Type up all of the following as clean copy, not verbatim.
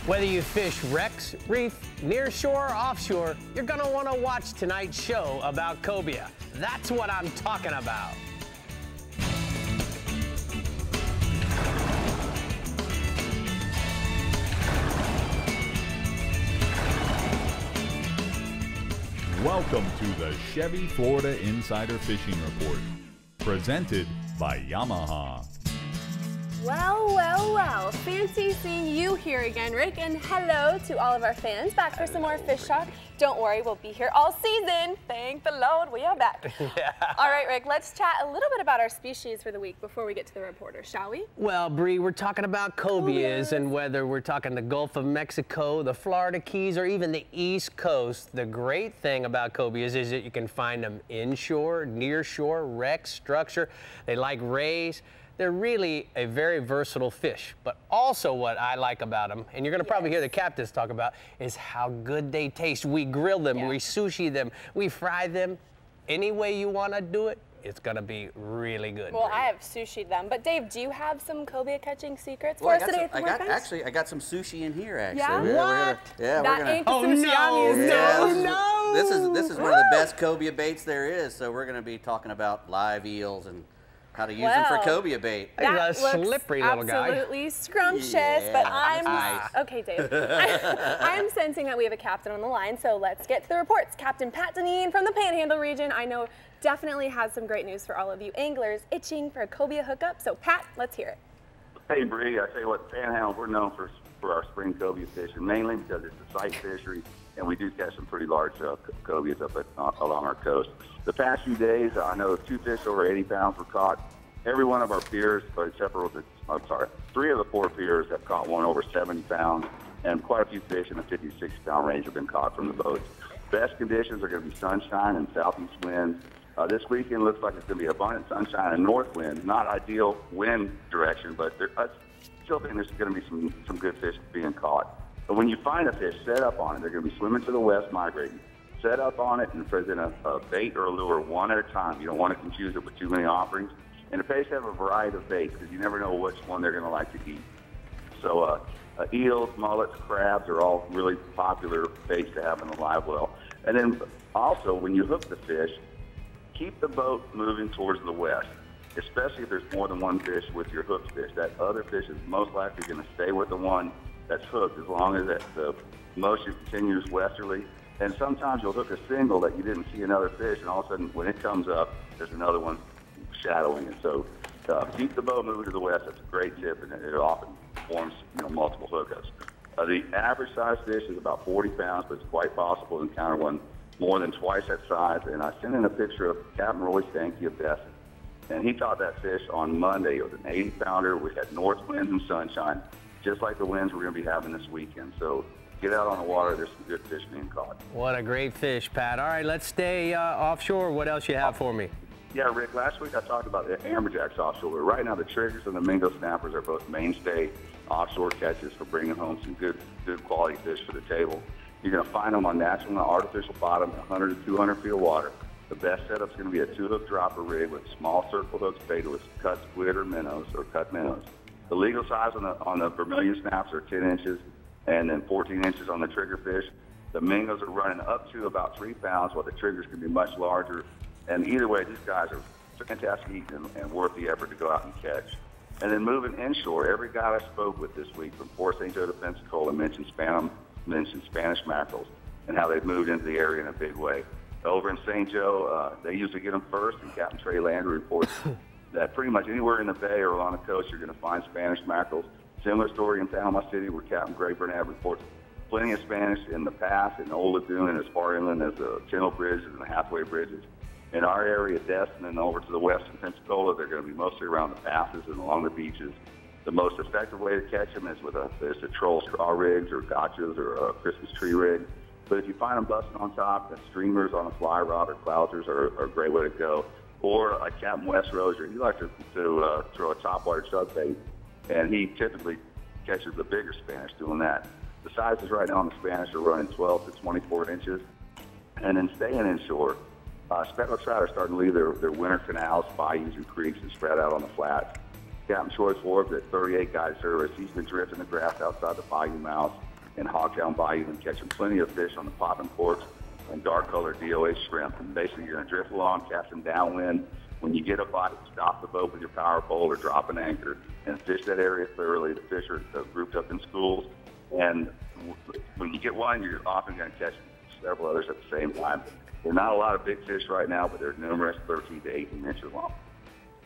Whether you fish wrecks, reef, near shore or offshore, you're gonna wanna watch tonight's show about cobia. That's what I'm talking about. Welcome to the Chevy Florida Insider Fishing Report, presented by Yamaha. Well, fancy seeing you here again, Rick, and hello to all of our fans, back for some more fish talk. Don't worry, we'll be here all season. Thank the Lord, we are back. Yeah. All right, Rick, let's chat a little bit about our species for the week before we get to the reporter, shall we? Well, Bree, we're talking about cobias, and whether we're talking the Gulf of Mexico, the Florida Keys, or even the East Coast, the great thing about cobias is that you can find them inshore, near shore, wreck, structure. They like rays. They're really a very versatile fish, but also what I like about them, and you're going to probably hear the captains talk about, is how good they taste. We grill them, we sushi them, we fry them. Any way you want to do it, it's going to be really good. Well, I have sushied them, but Dave, do you have some cobia catching secrets for us today at the workbench? Actually, I got some sushi in here, actually. Yeah? What? Yeah, that we're gonna. ain't the sushi I'm used to. No! This is one of the best cobia baits there is. So we're going to be talking about live eels and how to use them for cobia bait. That a slippery little guy. Absolutely scrumptious, but okay, Dave. I'm sensing that we have a captain on the line, so let's get to the reports. Captain Pat Deneen from the Panhandle region, I know definitely has some great news for all of you anglers itching for a cobia hookup. So Pat, let's hear it. Hey Bree, I tell you what, Panhandle, we're known for our spring cobia fishing, mainly because it's a sight fishery, and we do catch some pretty large cobias up along our coast. The past few days, I know 2 fish over 80 pounds were caught. Every one of our piers, except for 3 of the 4 piers have caught one over 70 pounds, and quite a few fish in the 50 to 60 pound range have been caught from the boats. Best conditions are going to be sunshine and southeast winds. This weekend looks like it's going to be abundant sunshine and north wind. Not ideal wind direction, but I still think there's going to be some good fish being caught. But when you find a fish, set up on it. They're going to be swimming to the west, migrating. Set up on it and present a bait or a lure one at a time. You don't want to confuse it with too many offerings. And the fish have a variety of baits because you never know which one they're going to like to eat. So eels, mullets, crabs are all really popular baits to have in the live well. And then also, when you hook the fish, keep the boat moving towards the west, especially if there's more than one fish with your hooked fish. That other fish is most likely going to stay with the one that's hooked as long as the motion continues westerly. And sometimes you'll hook a single that you didn't see another fish, and all of a sudden when it comes up, there's another one shadowing it. So keep the boat moving to the west. That's a great tip, and it often forms multiple hookups. The average size fish is about 40 pounds, but it's quite possible to encounter one more than twice that size. And I sent in a picture of Captain Roy Stanky of Destin, and he caught that fish on Monday. It was an 80-pounder. We had north winds and sunshine, just like the winds we're going to be having this weekend. So get out on the water. There's some good fish being caught. What a great fish, Pat. All right, let's stay offshore. What else you have for me? Yeah, Rick, last week I talked about the amberjacks offshore. Right now, the triggers and the mingo snappers are both mainstay offshore catches for bringing home some good quality fish to the table. You're going to find them on natural and artificial bottom, 100 to 200 feet of water. The best setup's going to be a 2-hook dropper rig with small circle hooks baited with cut squid or minnows or cut minnows. The legal size on the vermilion snaps are 10 inches and then 14 inches on the trigger fish. The mingos are running up to about 3 pounds, while the triggers can be much larger. And either way, these guys are fantastic eating and worth the effort to go out and catch. And then moving inshore, every guy I spoke with this week from Port St. Joe to Pensacola mentioned Spanish mackerels and how they've moved into the area in a big way. Over in St. Joe, they usually get them first, and Captain Trey Landry reports that pretty much anywhere in the bay or along the coast, you're going to find Spanish mackerels. Similar story in Panama City, where Captain Greg Burnett reports plenty of Spanish in the pass, in the Old Lagoon, and as far inland as the Channel Bridges and the Halfway Bridges. In our area, Destin, and over to the west in Pensacola, they're going to be mostly around the passes and along the beaches. The most effective way to catch them is with a troll straw rigs or gotchas or a Christmas tree rig. But if you find them busting on top, the streamers on a fly rod or clousers are a great way to go. Or like Captain Wes Rozier, he likes to throw a topwater chug bait, and he typically catches the bigger Spanish doing that. The sizes right now on the Spanish are running 12 to 24 inches. And then staying inshore, speckled trout are starting to leave their winter canals, bayous, and creeks and spread out on the flats. Captain Troy Forbes at 38 Guide Service, he's been drifting the grass outside the bayou mouths in Hogtown Bayou and catching plenty of fish on the popping ports and dark-colored DOA shrimp. And basically, you're going to drift along, casting downwind. When you get a bite, stop the boat with your power pole or drop an anchor and fish that area thoroughly. The fish are grouped up in schools, and when you get one, you're often going to catch several others at the same time. There are not a lot of big fish right now, but they're numerous, 13 to 18 inches long.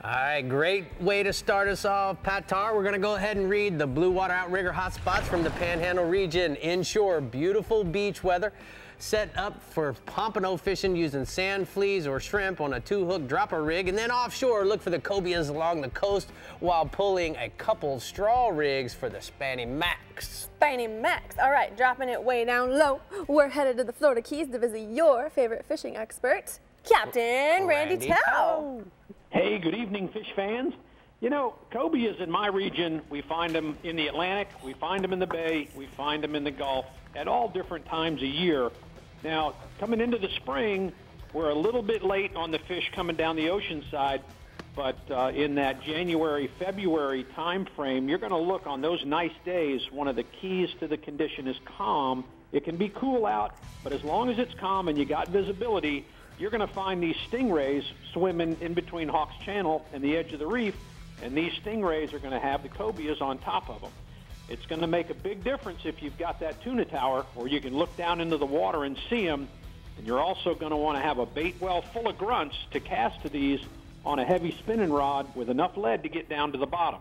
All right, great way to start us off, Pat Tar. We're going to go ahead and read the blue water outrigger hotspots from the Panhandle region. Inshore, beautiful beach weather. Set up for pompano fishing using sand fleas or shrimp on a 2-hook dropper rig. And then offshore, look for the cobias along the coast while pulling a couple straw rigs for the Spanny Max. Spanny Max. All right, dropping it way down low. We're headed to the Florida Keys to visit your favorite fishing expert, Captain Randy Tao. Hey, good evening, fish fans. You know, cobias in my region, we find them in the Atlantic, we find them in the Bay, we find them in the Gulf at all different times a year. Now, coming into the spring, we're a little bit late on the fish coming down the ocean side, but in that January, February time frame, you're going to look on those nice days. One of the keys to the condition is calm. It can be cool out, but as long as it's calm and you got visibility, you're going to find these stingrays swimming in between Hawks Channel and the edge of the reef, and these stingrays are going to have the cobias on top of them. It's going to make a big difference if you've got that tuna tower where you can look down into the water and see them. And you're also going to want to have a bait well full of grunts to cast to these on a heavy spinning rod with enough lead to get down to the bottom.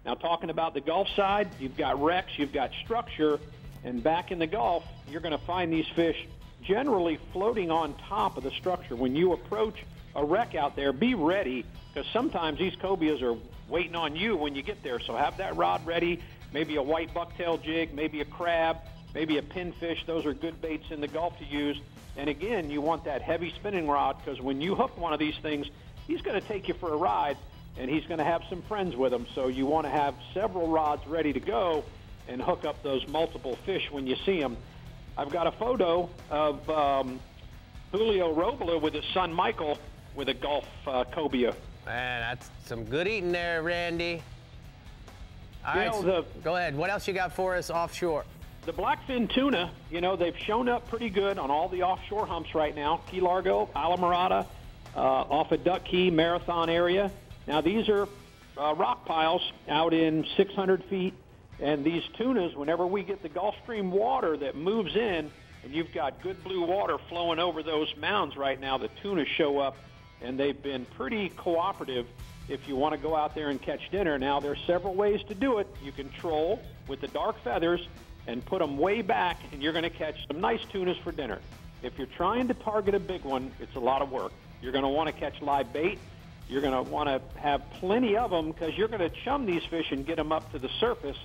Now, talking about the Gulf side, you've got wrecks, you've got structure, and back in the Gulf, you're going to find these fish generally floating on top of the structure. When you approach a wreck out there, be ready, because sometimes these cobias are waiting on you when you get there. So have that rod ready. Maybe a white bucktail jig, maybe a crab, maybe a pinfish. Those are good baits in the Gulf to use. And again, you want that heavy spinning rod, because when you hook one of these things, he's going to take you for a ride, and he's going to have some friends with him. So you want to have several rods ready to go and hook up those multiple fish when you see them. I've got a photo of Julio Robles with his son Michael with a Gulf cobia. Man, that's some good eating there, Randy. All right, go ahead. What else you got for us offshore? The blackfin tuna, you know, they've shown up pretty good on all the offshore humps right now. Key Largo, Islamorada, off of Duck Key, Marathon area. Now, these are rock piles out in 600 feet. And these tunas, whenever we get the Gulf Stream water that moves in, and you've got good blue water flowing over those mounds right now, the tuna show up, and they've been pretty cooperative if you want to go out there and catch dinner. Now, there's several ways to do it. You can troll with the dark feathers and put them way back, and you're going to catch some nice tunas for dinner. If you're trying to target a big one, it's a lot of work. You're going to want to catch live bait. You're going to want to have plenty of them, because you're going to chum these fish and get them up to the surface,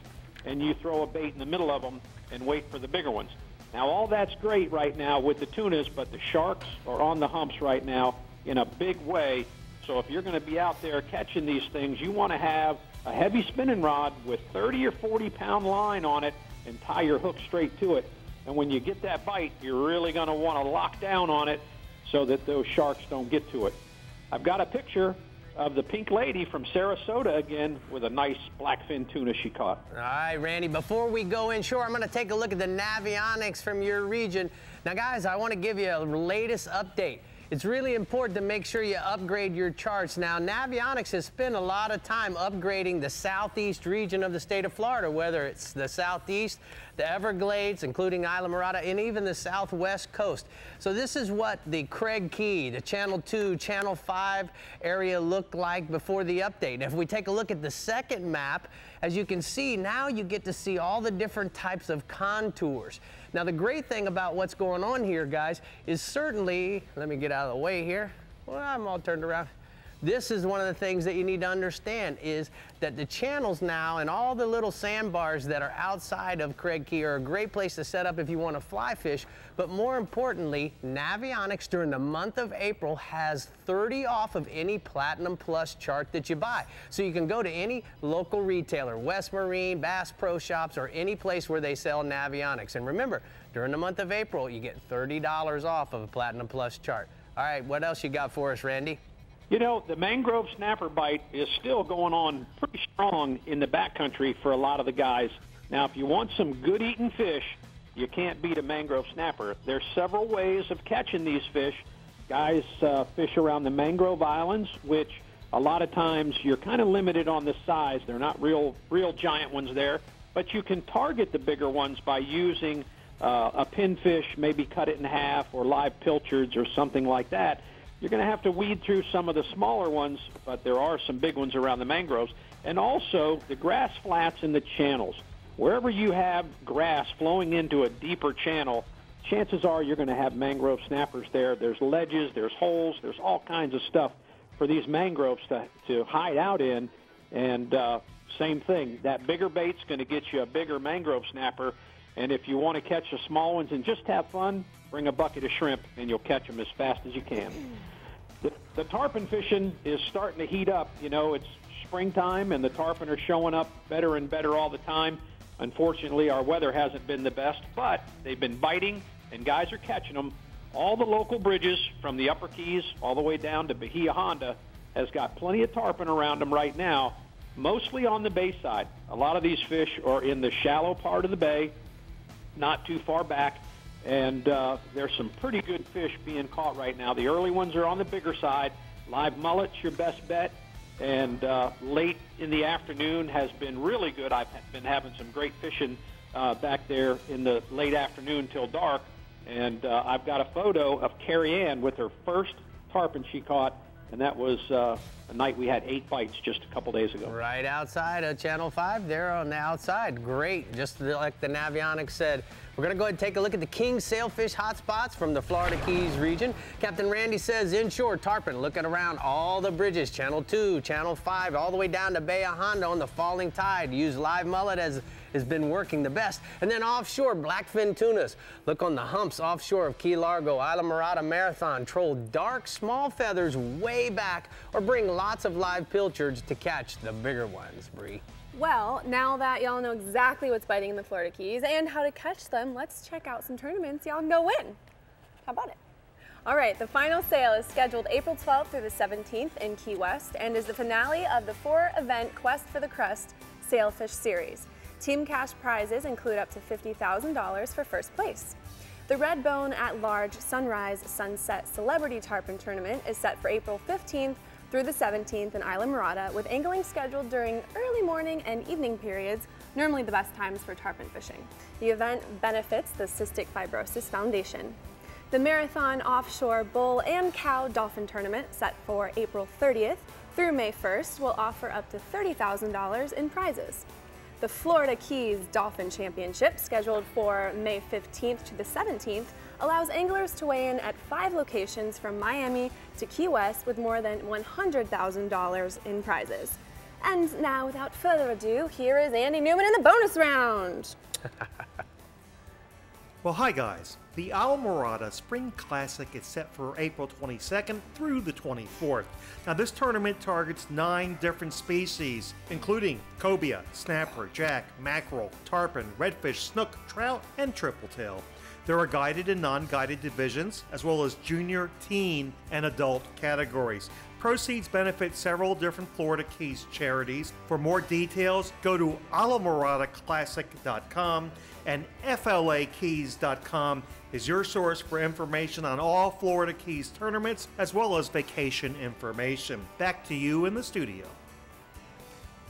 and you throw a bait in the middle of them and wait for the bigger ones. Now, all that's great right now with the tunas, but the sharks are on the humps right now in a big way. So if you're going to be out there catching these things, you want to have a heavy spinning rod with 30 or 40-pound line on it and tie your hook straight to it. And when you get that bite, you're really going to want to lock down on it so that those sharks don't get to it. I've got a picture of the pink lady from Sarasota again with a nice blackfin tuna she caught. All right, Randy, before we go inshore, I'm going to take a look at the Navionics from your region. Now, guys, I want to give you a latest update. It's really important to make sure you upgrade your charts. Now, Navionics has spent a lot of time upgrading the southeast region of the state of Florida, whether it's the southeast, the Everglades, including Islamorada, and even the southwest coast. So this is what the Craig Key, the Channel 2, Channel 5 area looked like before the update. If we take a look at the second map, as you can see, now you get to see all the different types of contours. Now, the great thing about what's going on here, guys, is certainly, let me get out of the way here. Well, I'm all turned around. This is one of the things that you need to understand, is that the channels now and all the little sandbars that are outside of Craig Key are a great place to set up if you want to fly fish. But more importantly, Navionics during the month of April has 30 off of any Platinum Plus chart that you buy. So you can go to any local retailer, West Marine, Bass Pro Shops, or any place where they sell Navionics. And remember, during the month of April, you get $30 off of a Platinum Plus chart. All right, what else you got for us, Randy? You know, the mangrove snapper bite is still going on pretty strong in the backcountry for a lot of the guys. Now, if you want some good eating fish, you can't beat a mangrove snapper. There's several ways of catching these fish. Guys fish around the mangrove islands, which a lot of times you're kind of limited on the size. They're not real giant ones there, but you can target the bigger ones by using a pinfish, maybe cut it in half, or live pilchards or something like that. You're going to have to weed through some of the smaller ones, but there are some big ones around the mangroves. And also the grass flats in the channels. Wherever you have grass flowing into a deeper channel, chances are you're going to have mangrove snappers there. There's ledges, there's holes, there's all kinds of stuff for these mangroves to hide out in. And same thing, that bigger bait's going to get you a bigger mangrove snapper. And if you want to catch the small ones and just have fun, bring a bucket of shrimp and you'll catch them as fast as you can. The tarpon fishing is starting to heat up. You know, it's springtime and the tarpon are showing up better and better all the time. Unfortunately, our weather hasn't been the best, but they've been biting and guys are catching them. All the local bridges from the Upper Keys all the way down to Bahia Honda has got plenty of tarpon around them right now, mostly on the bay side. A lot of these fish are in the shallow part of the bay, not too far back, and there's some pretty good fish being caught right now. The early ones are on the bigger side. Live mullet's your best bet, and late in the afternoon has been really good. I've been having some great fishing back there in the late afternoon till dark, and I've got a photo of Carrie Ann with her first tarpon she caught, and that was a night we had 8 bites just a couple days ago. Right outside of Channel 5, there on the outside. Great, just like the Navionics said. We're going to go ahead and take a look at the king sailfish hotspots from the Florida Keys region. Captain Randy says inshore tarpon looking around all the bridges, Channel 2, Channel 5, all the way down to Bahia Honda on the falling tide. Use live mullet as has been working the best. And then offshore, blackfin tunas. Look on the humps offshore of Key Largo, Isla Mirada Marathon. Troll dark, small feathers way back, or bring lots of live pilchards to catch the bigger ones, Bree. Well, now that y'all know exactly what's biting in the Florida Keys and how to catch them, let's check out some tournaments y'all can go win. How about it? All right, the final sale is scheduled April 12th through the 17th in Key West and is the finale of the 4-event Quest for the Crest Sailfish Series. Team cash prizes include up to $50,000 for first place. The Redbone at Large Sunrise Sunset Celebrity Tarpon Tournament is set for April 15th through the 17th in Isla Mirada, with angling scheduled during early morning and evening periods, normally the best times for tarpon fishing. The event benefits the Cystic Fibrosis Foundation. The Marathon Offshore Bull and Cow Dolphin Tournament, set for April 30th through May 1st, will offer up to $30,000 in prizes. The Florida Keys Dolphin Championship, scheduled for May 15th to the 17th, allows anglers to weigh in at 5 locations from Miami to Key West with more than $100,000 in prizes. And now, without further ado, here is Andy Newman in the bonus round. Well, hi guys. The Isla Mirada Spring Classic is set for April 22nd through the 24th. Now this tournament targets 9 different species, including cobia, snapper, jack, mackerel, tarpon, redfish, snook, trout, and tripletail. There are guided and non-guided divisions, as well as junior, teen, and adult categories. Proceeds benefit several different Florida Keys charities. For more details, go to IslaMiradaClassic.com, and FLAKeys.com is your source for information on all Florida Keys tournaments, as well as vacation information. Back to you in the studio.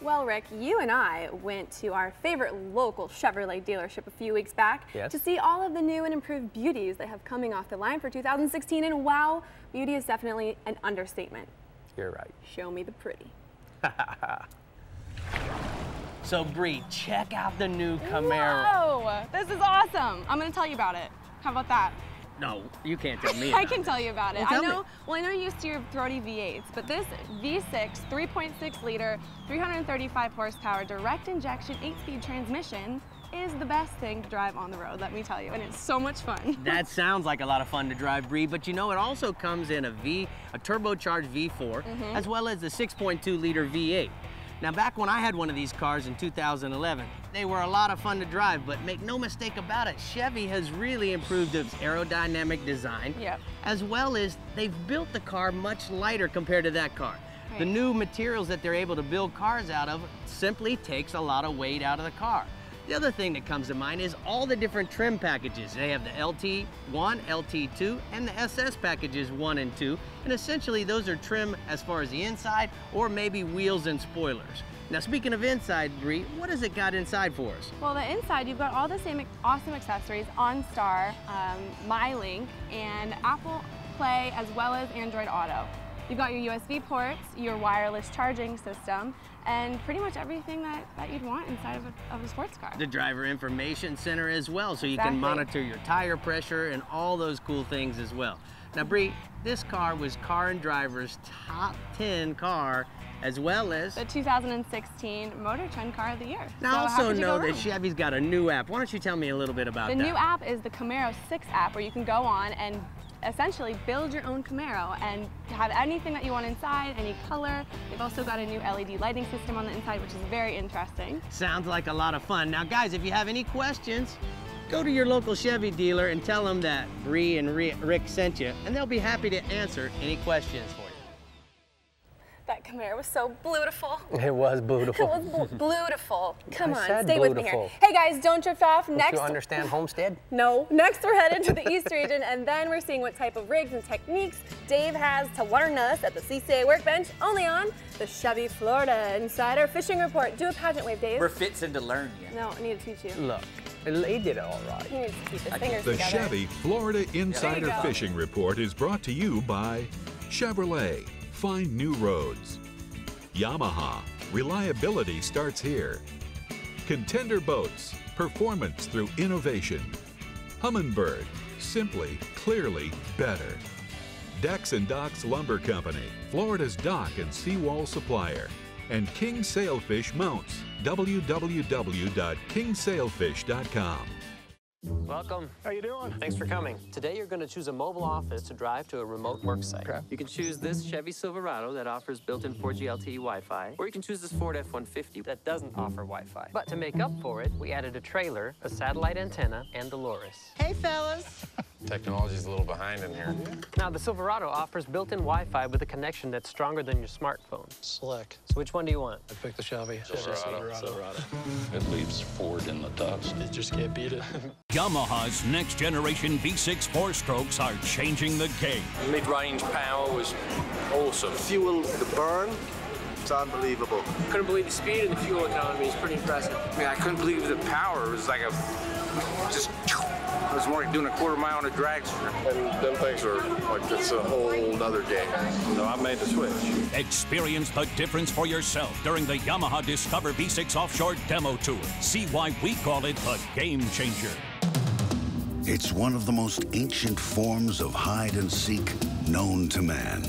Well, Rick, you and I went to our favorite local Chevrolet dealership a few weeks back to see all of the new and improved beauties they have coming off the line for 2016, and wow, beauty is definitely an understatement. You're right. Show me the pretty. So, Bree, check out the new Camaro. Whoa, this is awesome. I'm going to tell you about it. How about that? No, you can't tell me. I can tell you about it. Well, I know you're used to your throaty V8s, but this V6 3.6 liter, 335 horsepower direct injection 8-speed transmission is the best thing to drive on the road, let me tell you, and it's so much fun. That sounds like a lot of fun to drive, Bree, but you know, it also comes in a turbocharged V4, as well as the 6.2 liter V8. Now, back when I had one of these cars in 2011, they were a lot of fun to drive, but make no mistake about it, Chevy has really improved its aerodynamic design, as well as they've built the car much lighter compared to that car. Right. The new materials that they're able to build cars out of simply takes a lot of weight out of the car. The other thing that comes to mind is all the different trim packages. They have the LT1, LT2, and the SS packages 1 and 2. And essentially those are trim as far as the inside or maybe wheels and spoilers. Now speaking of inside, Bree, what has it got inside for us? Well, the inside, you've got all the same awesome accessories, OnStar, MyLink, and Apple Play, as well as Android Auto. You've got your USB ports, your wireless charging system, and pretty much everything that you'd want inside of a sports car. The driver information center as well, so you can monitor your tire pressure and all those cool things as well. Now, Bree, this car was Car and Driver's top 10 car, as well as the 2016 Motor Trend Car of the Year. Now, I also know that Chevy's got a new app. Why don't you tell me a little bit about that? The new app is the Camaro 6 app, where you can go on and essentially build your own Camaro and have anything that you want inside, any color. They've also got a new LED lighting system on the inside, which is very interesting. Sounds like a lot of fun. Now, guys, if you have any questions, go to your local Chevy dealer and tell them that Bree and Rick sent you, and they'll be happy to answer any questions for you. That Camaro was so beautiful. It was beautiful. It was beautiful. Come on, stay beautiful. with me here. Hey guys, don't drift off. Don't you understand Homestead? No. Next we're headed to the East region, and then we're seeing what type of rigs and techniques Dave has to learn us at the CCA workbench, only on the Chevy Florida Insider Fishing Report. Do a pageant wave, Dave. We're fixing to learn you. No, I need to teach you. Look, he did it all right. He needs to keep his fingers the together. Chevy Florida Insider Fishing Report is brought to you by Chevrolet. Find new roads. Yamaha. Reliability starts here. Contender Boats. Performance through innovation. Humminbird. Simply, clearly better. Decks and Docks Lumber Company. Florida's dock and seawall supplier. And King Sailfish Mounts. www.kingsailfish.com. Welcome. How you doing? Thanks for coming. Today you're going to choose a mobile office to drive to a remote work site. Okay. You can choose this Chevy Silverado that offers built-in 4G LTE Wi-Fi, or you can choose this Ford F-150 that doesn't offer Wi-Fi. But to make up for it, we added a trailer, a satellite antenna, and Dolores. Hey, fellas. Technology's a little behind in here. Now, the Silverado offers built-in Wi-Fi with a connection that's stronger than your smartphone. Slick. So which one do you want? I picked the Chevy. Silverado. It leaves Ford in the dust. You just can't beat it. Yamaha's next generation V6 4-strokes are changing the game. Mid-range power was awesome. Fuel, the burn, it's unbelievable. Couldn't believe the speed and the fuel economy is pretty impressive. I couldn't believe the power. It was like just. It was more like doing a quarter mile on a dragster. And them things are like, it's a whole nother game. So I made the switch. Experience the difference for yourself during the Yamaha Discover V6 Offshore Demo Tour. See why we call it the Game Changer. It's one of the most ancient forms of hide and seek known to man.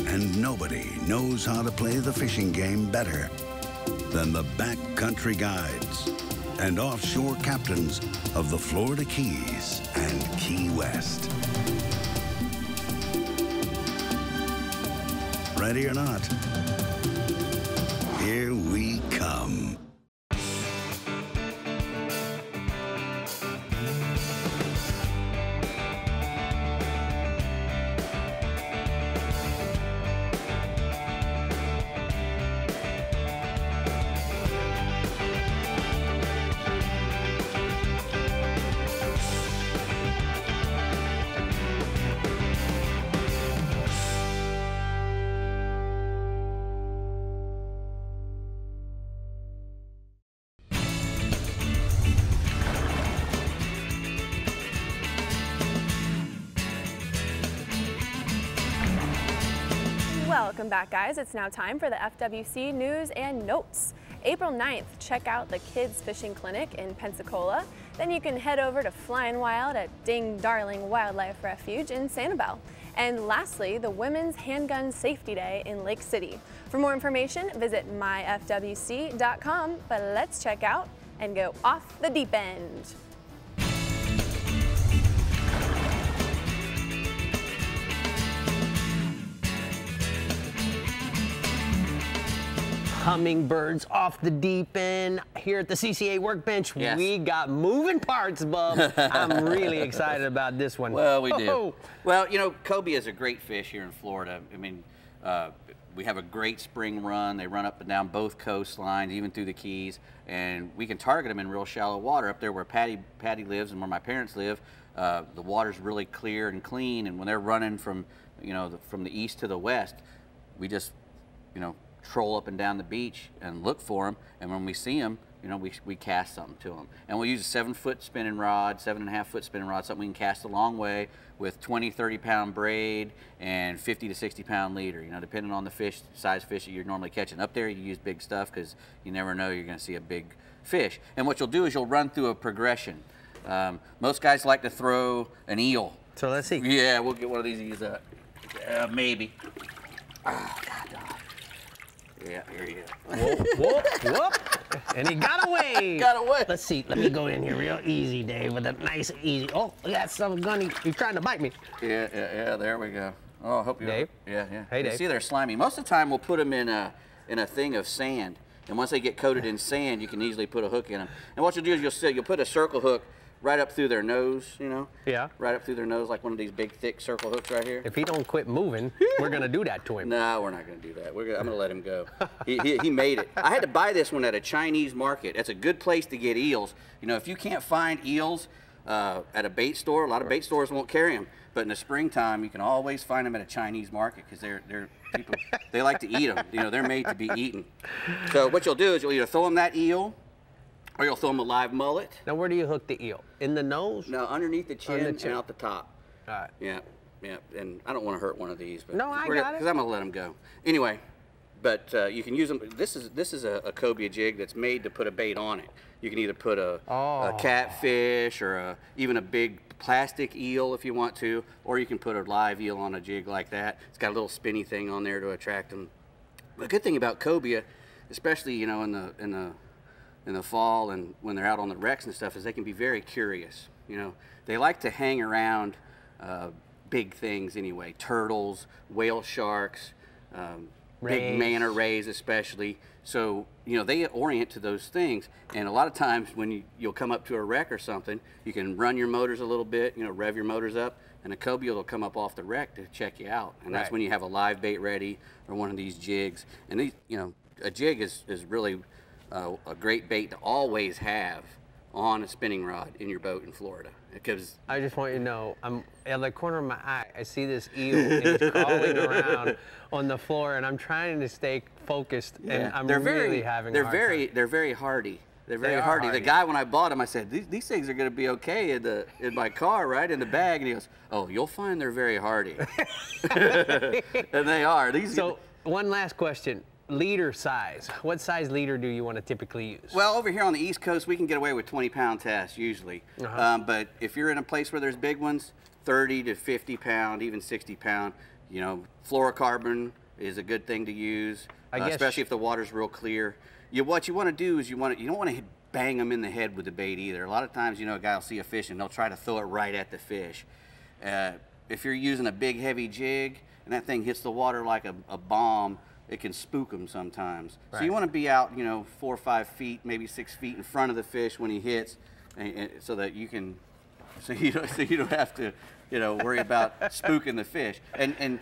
And nobody knows how to play the fishing game better than the backcountry guides and offshore captains of the Florida Keys and Key West. Ready or not, here we come. Welcome back, guys. It's now time for the FWC News and Notes. April 9th, check out the Kids Fishing Clinic in Pensacola. Then you can head over to Flying Wild at Ding Darling Wildlife Refuge in Sanibel. And lastly, the Women's Handgun Safety Day in Lake City. For more information, visit myfwc.com, but let's check out and go off the deep end. Hummingbirds off the deep end here at the CCA workbench. Yes. We got moving parts, bub. I'm really excited about this one. Well, we do. Well, you know, Cobia is a great fish here in Florida. I mean, we have a great spring run. They run up and down both coastlines, even through the Keys, and we can target them in real shallow water. Up there where Patty lives and where my parents live, the water's really clear and clean, and when they're running from, from the east to the west, we just, troll up and down the beach and look for them, and when we see them, we cast something to them. And we'll use a 7-foot spinning rod, 7.5-foot spinning rod, something we can cast a long way with 20, 30-pound braid and 50 to 60-pound leader, depending on the size fish that you're normally catching. Up there, you use big stuff because you never know you're going to see a big fish. And what you'll do is you'll run through a progression. Most guys like to throw an eel. So let's see. Yeah, we'll get one of these eels up. Maybe. Oh, God. Yeah, here you go. Whoop, whoop, whoop. And he got away. Got away. Let's see. Let me go in here real easy, Dave, with a nice, easy. Oh, yeah, some gunny. He's trying to bite me. Yeah, there we go. Oh, I hope you. Dave? Yeah. Hey, Dave. You see, they're slimy. Most of the time, we'll put them in a thing of sand. And once they get coated in sand, you can easily put a hook in them. And what you'll do is you'll put a circle hook right up through their nose, Yeah. Right up through their nose, like one of these big, thick circle hooks right here. If he don't quit moving, we're going to do that to him. No, we're not going to do that. I'm going to let him go. He made it. I had to buy this one at a Chinese market. That's a good place to get eels. If you can't find eels at a bait store, a lot of bait stores won't carry them. But in the springtime, you can always find them at a Chinese market because they're people, they like to eat them. They're made to be eaten. So what you'll do is you'll either throw them that eel, or you'll throw them a live mullet. Now, where do you hook the eel? In the nose? No, underneath the chin, and out the top. All right. Yeah. And I don't want to hurt one of these, but no, I got it. Because I'm gonna let them go. Anyway, but you can use them. This is a cobia jig that's made to put a bait on it. You can either put a catfish or even a big plastic eel if you want to, or you can put a live eel on a jig like that. It's got a little spinny thing on there to attract them. The good thing about cobia, especially in the fall and when they're out on the wrecks and stuff, is they can be very curious. They like to hang around big things anyway. Turtles, whale sharks, big manta rays especially. So, they orient to those things. And a lot of times when you'll come up to a wreck or something, you can run your motors a little bit, rev your motors up, and a cobia will come up off the wreck to check you out. And that's when you have a live bait ready or one of these jigs. And these, a jig is really a great bait to always have on a spinning rod in your boat in Florida. Because I just want you to know, I'm at the corner of my eye, I see this eel and he's crawling around on the floor, and I'm trying to stay focused, and I'm really having a hard time. They're very hardy. They're very hardy. The guy, when I bought them, I said, these things are going to be okay in my car, right, in the bag. And he goes, oh, you'll find they're very hardy. And they are. So one last question. Leader size. What size leader do you want to typically use? Well, over here on the East Coast, we can get away with 20-pound tests usually. But if you're in a place where there's big ones, 30 to 50-pound, even 60-pound, fluorocarbon is a good thing to use, especially if the water's real clear. What you want to do is you don't want to bang them in the head with the bait either. A lot of times, a guy will see a fish and they'll try to throw it right at the fish. If you're using a big, heavy jig and that thing hits the water like a bomb, it can spook them sometimes. Right. So you want to be out, 4 or 5 feet, maybe 6 feet in front of the fish when he hits, and so that you can, so you don't have to, worry about spooking the fish. And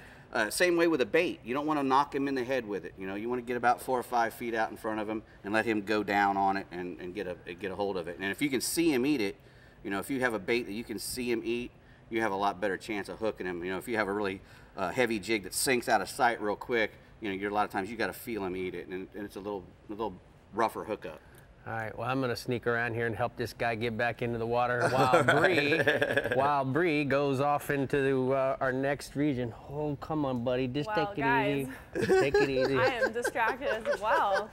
same way with a bait. You don't want to knock him in the head with it. You want to get about 4 or 5 feet out in front of him and let him go down on it and get a hold of it. And if you can see him eat it, if you have a bait that you can see him eat, you have a lot better chance of hooking him. If you have a really heavy jig that sinks out of sight real quick, a lot of times you got to feel him eat it, and it's a little rougher hookup. All right, well, I'm going to sneak around here and help this guy get back into the water while Bree goes off into our next region. Oh, come on, buddy. Just take it easy. Take it easy. I am distracted as well.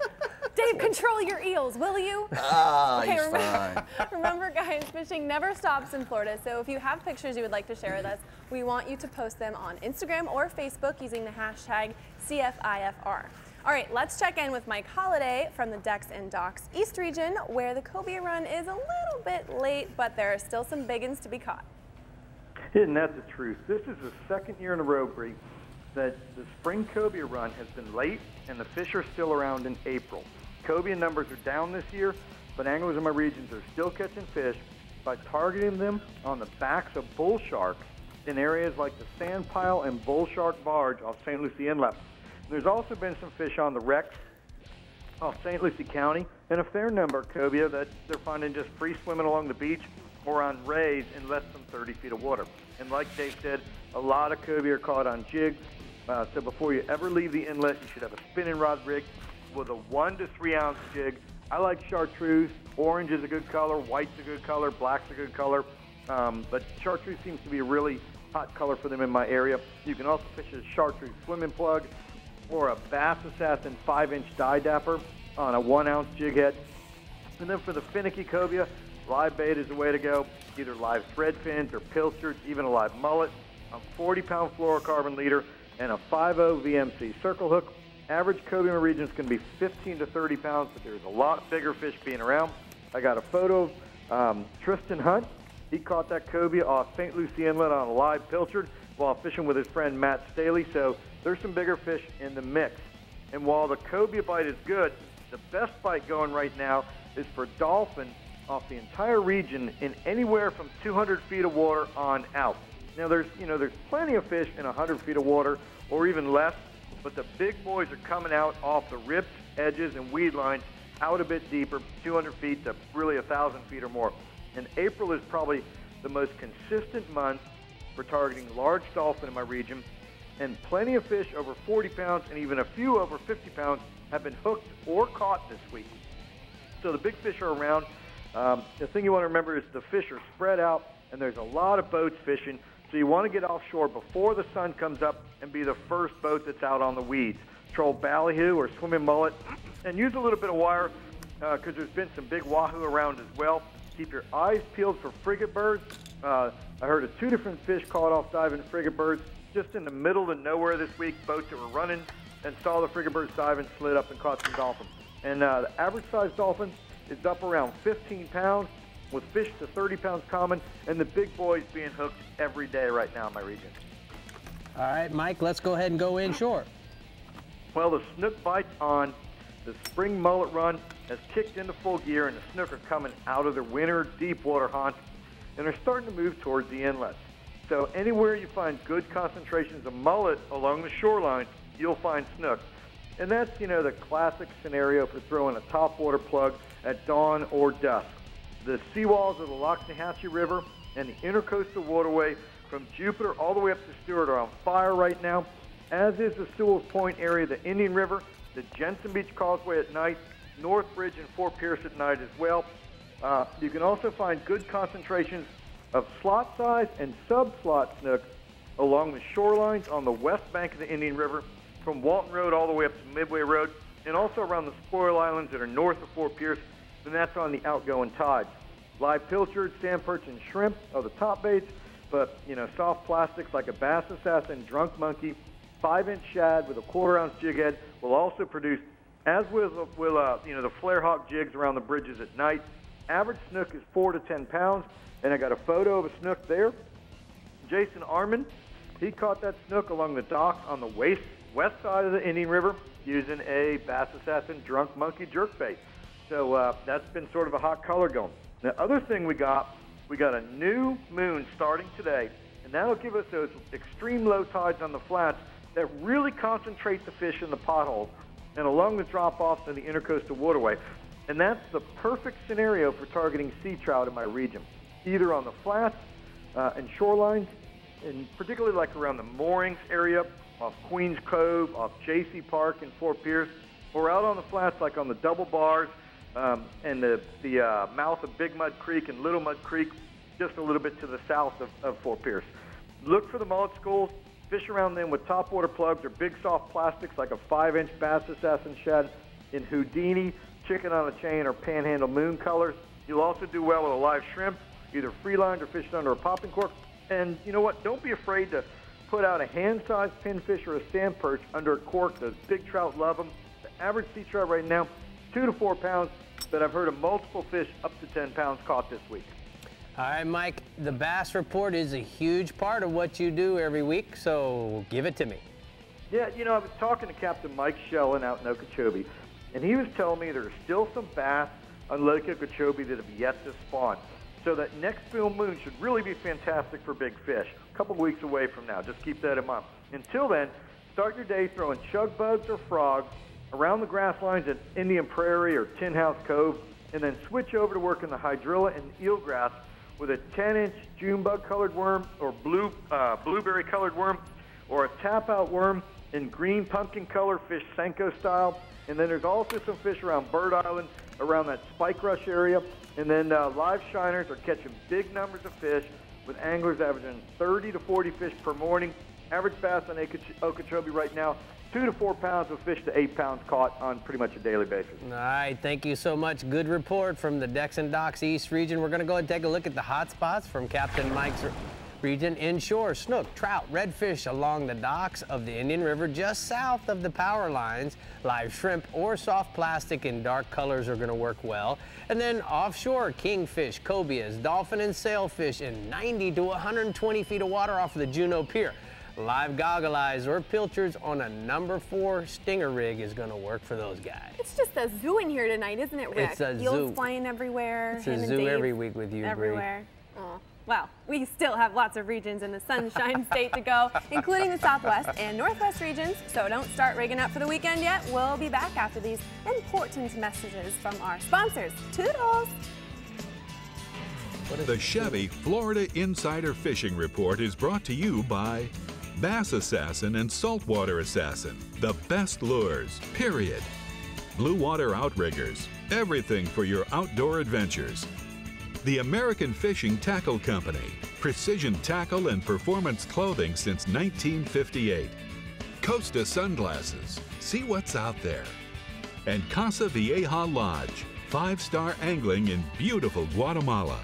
Dave, control your eels, will you? Okay, he's fine. Remember, guys, fishing never stops in Florida, so if you have pictures you would like to share with us, we want you to post them on Instagram or Facebook using the hashtag CFIFR. All right, let's check in with Mike Holliday from the Decks and Docks East region, where the cobia run is a little bit late, but there are still some big ones to be caught. Isn't that the truth? This is the second year in a row, Bree, that the spring cobia run has been late and the fish are still around in April. Cobia numbers are down this year, but anglers in my regions are still catching fish by targeting them on the backs of bull sharks in areas like the Sand Pile and Bull Shark Barge off St. Lucie Inlet. There's also been some fish on the wrecks off St. Lucie County, and a fair number of cobia that they're finding just free swimming along the beach or on rays in less than 30 feet of water. And like Dave said, a lot of cobia are caught on jigs. So before you ever leave the inlet, you should have a spinning rod rig with a 1 to 3 ounce jig. I like chartreuse. Orange is a good color, white's a good color, black's a good color. But chartreuse seems to be a really hot color for them in my area. You can also fish a chartreuse swimming plug or a Bass Assassin 5-inch dye dapper on a 1 ounce jig head. And then for the finicky cobia, live bait is the way to go. Either live thread fins or pilchards, even a live mullet, a 40-pound fluorocarbon leader, and a 5.0 VMC circle hook. Average cobia in the region is going to be 15 to 30 pounds, but there's a lot bigger fish being around. I got a photo of Tristan Hunt. He caught that cobia off St. Lucie Inlet on a live pilchard while fishing with his friend Matt Staley. So there's some bigger fish in the mix. And while the cobia bite is good, the best bite going right now is for dolphin off the entire region in anywhere from 200 feet of water on out. Now there's plenty of fish in 100 feet of water or even less, but the big boys are coming out off the rips, edges, and weed lines out a bit deeper, 200 feet to really 1,000 feet or more. And April is probably the most consistent month for targeting large dolphin in my region, and plenty of fish over 40 pounds and even a few over 50 pounds have been hooked or caught this week. So the big fish are around. The thing you want to remember is the fish are spread out and there's a lot of boats fishing, so you want to get offshore before the sun comes up and be the first boat that's out on the weeds. Troll ballyhoo or swimming mullet, and use a little bit of wire because there's been some big wahoo around as well. Keep your eyes peeled for frigate birds. I heard of 2 different fish caught off diving frigate birds just in the middle of nowhere this week. Boats that were running and saw the frigate birds diving, slid up and caught some dolphin. And the average size dolphin is up around 15 pounds with fish to 30 pounds common, and the big boys being hooked every day right now in my region. All right, Mike, let's go ahead and go inshore. Well, the snook bites on the spring mullet run has kicked into full gear, and the snook are coming out of their winter deep water haunts and are starting to move towards the inlets. So anywhere you find good concentrations of mullet along the shoreline, you'll find snook. And that's, the classic scenario for throwing a topwater plug at dawn or dusk. The seawalls of the Loxahatchee River and the intercoastal waterway from Jupiter all the way up to Stewart are on fire right now, as is the Sewell's Point area, the Indian River, the Jensen Beach Causeway at night, Northbridge and Fort Pierce at night as well. You can also find good concentrations of slot size and sub-slot snook along the shorelines on the west bank of the Indian River from Walton Road all the way up to Midway Road, and also around the Spoil Islands that are north of Fort Pierce, and that's on the outgoing tides. Live pilchard, sand perch, and shrimp are the top baits, but, soft plastics like a Bass Assassin, Drunk Monkey, 5-inch shad with a 1/4 ounce jig head will also produce, as will the flare hawk jigs around the bridges at night. Average snook is 4 to 10 pounds, and I got a photo of a snook there. Jason Arman, he caught that snook along the dock on the west side of the Indian River using a Bass Assassin Drunk Monkey jerkbait. So that's been sort of a hot color going. The other thing we got a new moon starting today, and that'll give us those extreme low tides on the flats that really concentrate the fish in the potholes and along the drop-offs in the intercoastal waterway. And that's the perfect scenario for targeting sea trout in my region, either on the flats and shorelines, and particularly like around the moorings area, off Queens Cove, off J.C. Park in Fort Pierce, or out on the flats like on the double bars and the mouth of Big Mud Creek and Little Mud Creek, just a little bit to the south of Fort Pierce. Look for the mullet schools. Fish around them with topwater plugs or big soft plastics like a 5-inch Bass Assassin shad in Houdini, chicken on a chain, or panhandle moon colors. You'll also do well with a live shrimp, either free-lined or fished under a popping cork. And you know what? Don't be afraid to put out a hand-sized pinfish or a sand perch under a cork. Those big trout love them. The average sea trout right now, 2 to 4 pounds, but I've heard of multiple fish up to 10 pounds caught this week. All right, Mike, the Bass Report is a huge part of what you do every week, so give it to me. Yeah, I was talking to Captain Mike Shellen out in Okeechobee, and he was telling me there are still some bass on Lake Okeechobee that have yet to spawn. So that next full moon should really be fantastic for big fish. A couple weeks away from now. Just keep that in mind. Until then, start your day throwing chug bugs or frogs around the grass lines at Indian Prairie or Tin House Cove, and then switch over to working the hydrilla and eelgrass with a 10-inch June bug colored worm or blueberry colored worm or a tap-out worm in green pumpkin color fish Senko style. And then there's also some fish around Bird Island, around that spike rush area. And then live shiners are catching big numbers of fish with anglers averaging 30 to 40 fish per morning. Average bass on Okeechobee right now, 2 to 4 pounds of fish to 8 pounds caught on pretty much a daily basis. All right, thank you so much. Good report from the Decks and Docks East region. We're going to go and take a look at the hot spots from Captain Mike's region. Inshore, snook, trout, redfish along the docks of the Indian River just south of the power lines. Live shrimp or soft plastic in dark colors are going to work well. And then offshore, kingfish, cobias, dolphin and sailfish in 90 to 120 feet of water off of the Juneau Pier. Live goggle eyes or pilchards on a number 4 stinger rig is going to work for those guys. It's just a zoo in here tonight, isn't it, Rick? It's a Eels zoo. flying everywhere. It's a zoo every week with you, everywhere. Oh. Well, we still have lots of regions in the Sunshine State to go, including the Southwest and Northwest regions, so don't start rigging up for the weekend yet. We'll be back after these important messages from our sponsors. Toodles! The Chevy Florida Insider Fishing Report is brought to you by Bass Assassin and Saltwater Assassin, the best lures, period. Blue Water Outriggers, everything for your outdoor adventures. The American Fishing Tackle Company, precision tackle and performance clothing since 1958. Costa Sunglasses, see what's out there. And Casa Vieja Lodge, 5-star angling in beautiful Guatemala.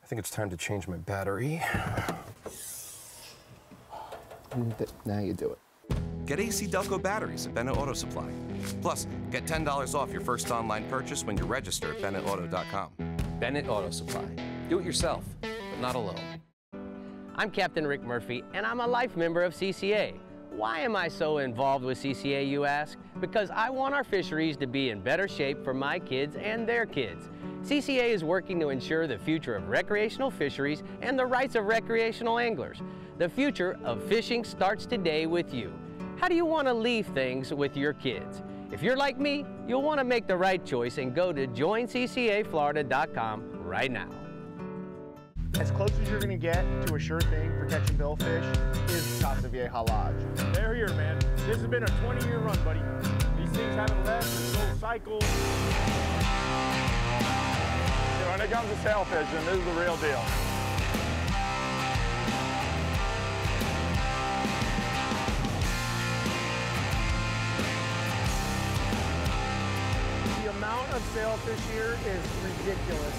I think it's time to change my battery. Now you do it. Get AC Delco batteries at Bennett Auto Supply. Plus, get $10 off your first online purchase when you register at BennettAuto.com. Bennett Auto Supply. Do it yourself, but not alone. I'm Captain Rick Murphy, and I'm a life member of CCA. Why am I so involved with CCA, you ask? Because I want our fisheries to be in better shape for my kids and their kids. CCA is working to ensure the future of recreational fisheries and the rights of recreational anglers. The future of fishing starts today with you. How do you want to leave things with your kids? If you're like me, you'll want to make the right choice and go to joinccaflorida.com right now. As close as you're going to get to a sure thing for catching billfish is Casa Vieja Lodge. They're here, man. This has been a 20-year run, buddy. These things haven't left, there's no cycle. When it comes to sail fishing, this is the real deal. The amount of sailfish here is ridiculous.